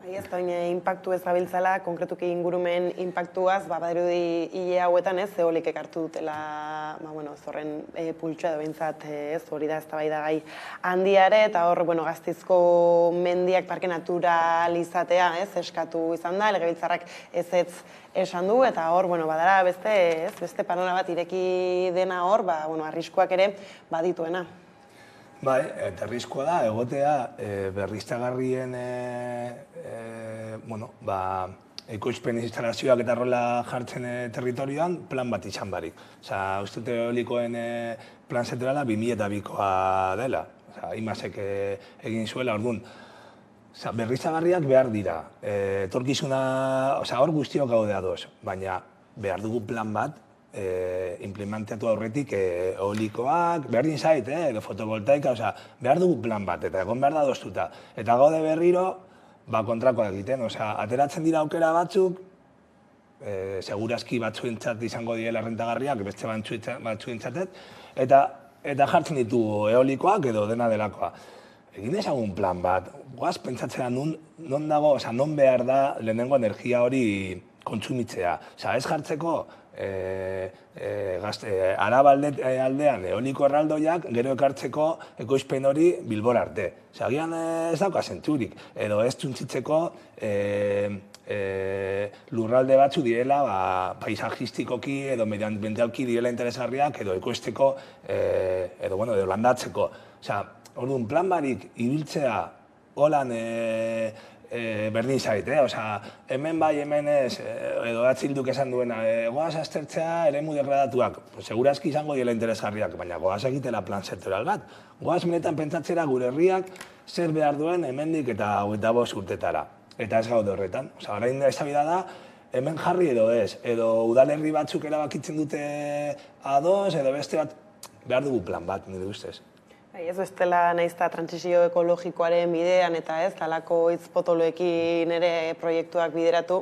Ez da, impactu ez gabiltzala, konkretuki ingurumen impactuaz, badirudi hile hauetan ez, eolikek hartu dutela, zorren pultsua edo bintzat, hori da eztabaidagai handiare, eta hor, Gasteizko mendiak parke naturalizatea, eskatu izan da, legebiltzarrak ez esan du, eta hor, badara beste panora bat ireki dena hor, arriskuak ere badituena. Bai, eta arriskua da, egotea berriztagarrien ekoizpen instalazioak eta rola jartzen territorioan plan bat izan barik. Uste dut eolikoen plan sektorala 2002koa dela. Imasek egin zuela, orduan. Berriztagarriak behar dira. Etorkizuna, hor guztiok gaude ados, baina behar dugu plan bat implementatu aurretik eolikoak, berdin zait, edo fotovoltaika, behar dugu plan bat, eta egon behar da doztuta. Eta gaude berriro, kontrakoa egiten, ateratzen dira aukera batzuk, segurazki batzuentzat izango direla rentagarriak, beste batzuentzatet, eta jartzen ditugu eolikoak edo dena delakoa. Egin ezagun plan bat, goaz pentsatzea non dago, non behar da lehenengo energia hori kontsumitzea. Ez jartzeko Araba aldean eoliko erraldoiak gero ekartzeko ekoizpen hori Bilbora arte. Agian ez dauka zentzurik, edo ez txuntzitzeko lurralde batzu direla paisajistikoki edo medioambientalki direla interesgarriak edo ekoizteko edo landatzeko. Orduan, plan barik ibiltzea holan berdin zait, hemen bai, hemen ez, edo atzilduk esan duena, goaz aztertzea eremu degradatuak, segurazki izango dira interesgarriak, baina goaz egitela plan sektoral bat. Goaz benetan pentsatzera gure herriak zer behar duen hemendik eta 25 urtetara. Eta ez gaude horretan. Orain eztabaida da, hemen jarri edo ez, edo udalerri batzuk erabakitzen dute ados, edo beste bat, behar dugu plan bat, nire ustez. Ez bestela naizta trantsizio ekologikoaren bidean eta ez, talako hitz potoloekin ere proiektuak bideratu,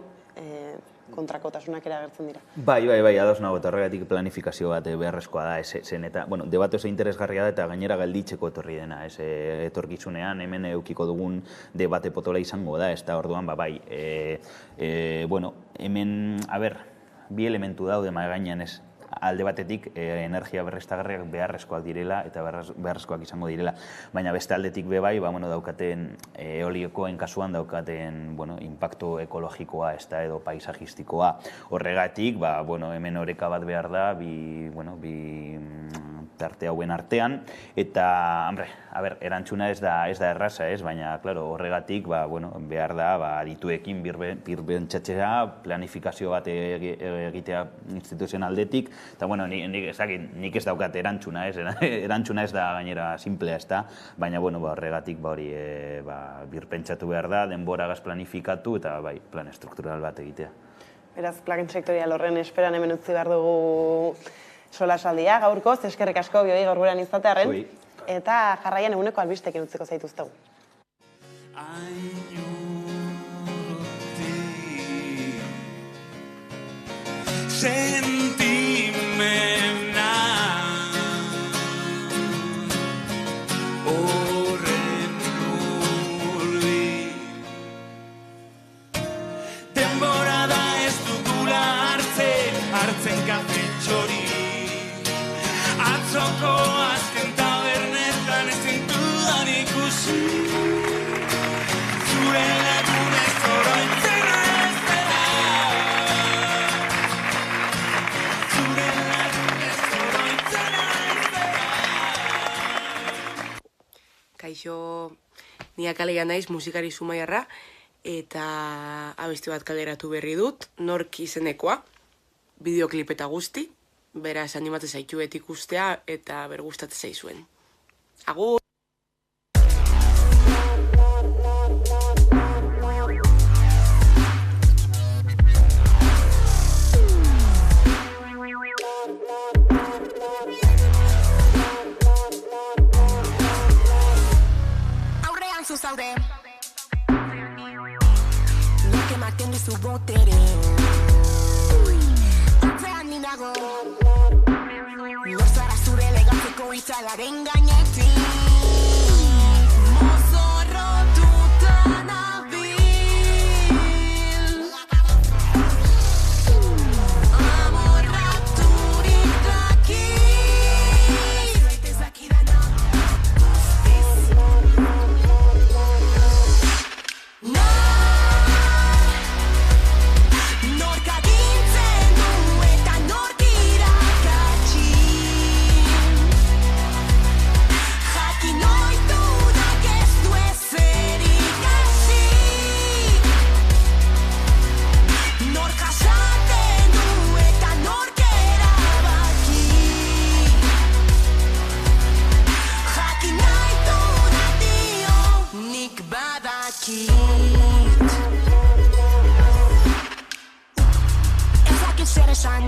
kontrakotasunak ere agertzen dira. Bai, ados nago, eta horregatik planifikazio bat beharrezkoa da, zen eta, debate oso interesgarria da eta gainera gelditzeko etorri dena, etorkizunean hemen eukiko dugun debate potola izango da, ez da orduan, hemen, bi elementu daude mahai gainean ez, alde batetik energia berriztagarriak beharrezkoak direla eta beharrezkoak izango direla. Baina beste aldetik bai, daukaten eolikoen kasuan daukaten impactu ekologikoa edo paisajistikoa. Horregatik, hemen oreka bat behar da, bi tarte hauen artean, eta, erantzuna ez da erraza, baina, horregatik, behar da, adituekin birbentsatzea, planifikazio bat egitea instituzioen aldetik, eta, nik ez daukat erantzuna, erantzuna ez da gainera simplea, ez da, baina, horregatik, birpentsatu behar da, denboragaz planifikatu, eta, plan estruktural bat egitea. Beraz, plan sektorial horren esperan hemen utzi behar dugu solasaldia gaurkoz, eskerrik asko Bioi gaur gurean izatearren, eta jarraian eguneko albistekin utziko zaituztegu. Sentimena horren nurri denbora da ez dugula hartzen kafetxori Bilboko azken tabernetan ezin dudan ikusi zure lagunez oroitzena ez dela zure lagunez oroitzena ez dela. Kaixo, ni akalea naiz musikari Zumaiarra eta abesti bat kaleratu berri dut, Nork izenekoa, bideoklip eta guzti. Beraz, animatzen zaituet ikustea eta bergustatzen zaizuen. Agur! Aurrean zuzaude Nik ematen dizu botere Atzean ninago Lozara zure legatzeko itzalaren gainetik Mozorrotuta nabil Amorraturik dakit Zaitez dakidana Nork agintzen du eta nork irakatsi Jakin ohiturak ez du ezer ikasi Nork jasaten du eta nork erabaki Jakin nahi dudan dio nik badakit Ez dakit zer esan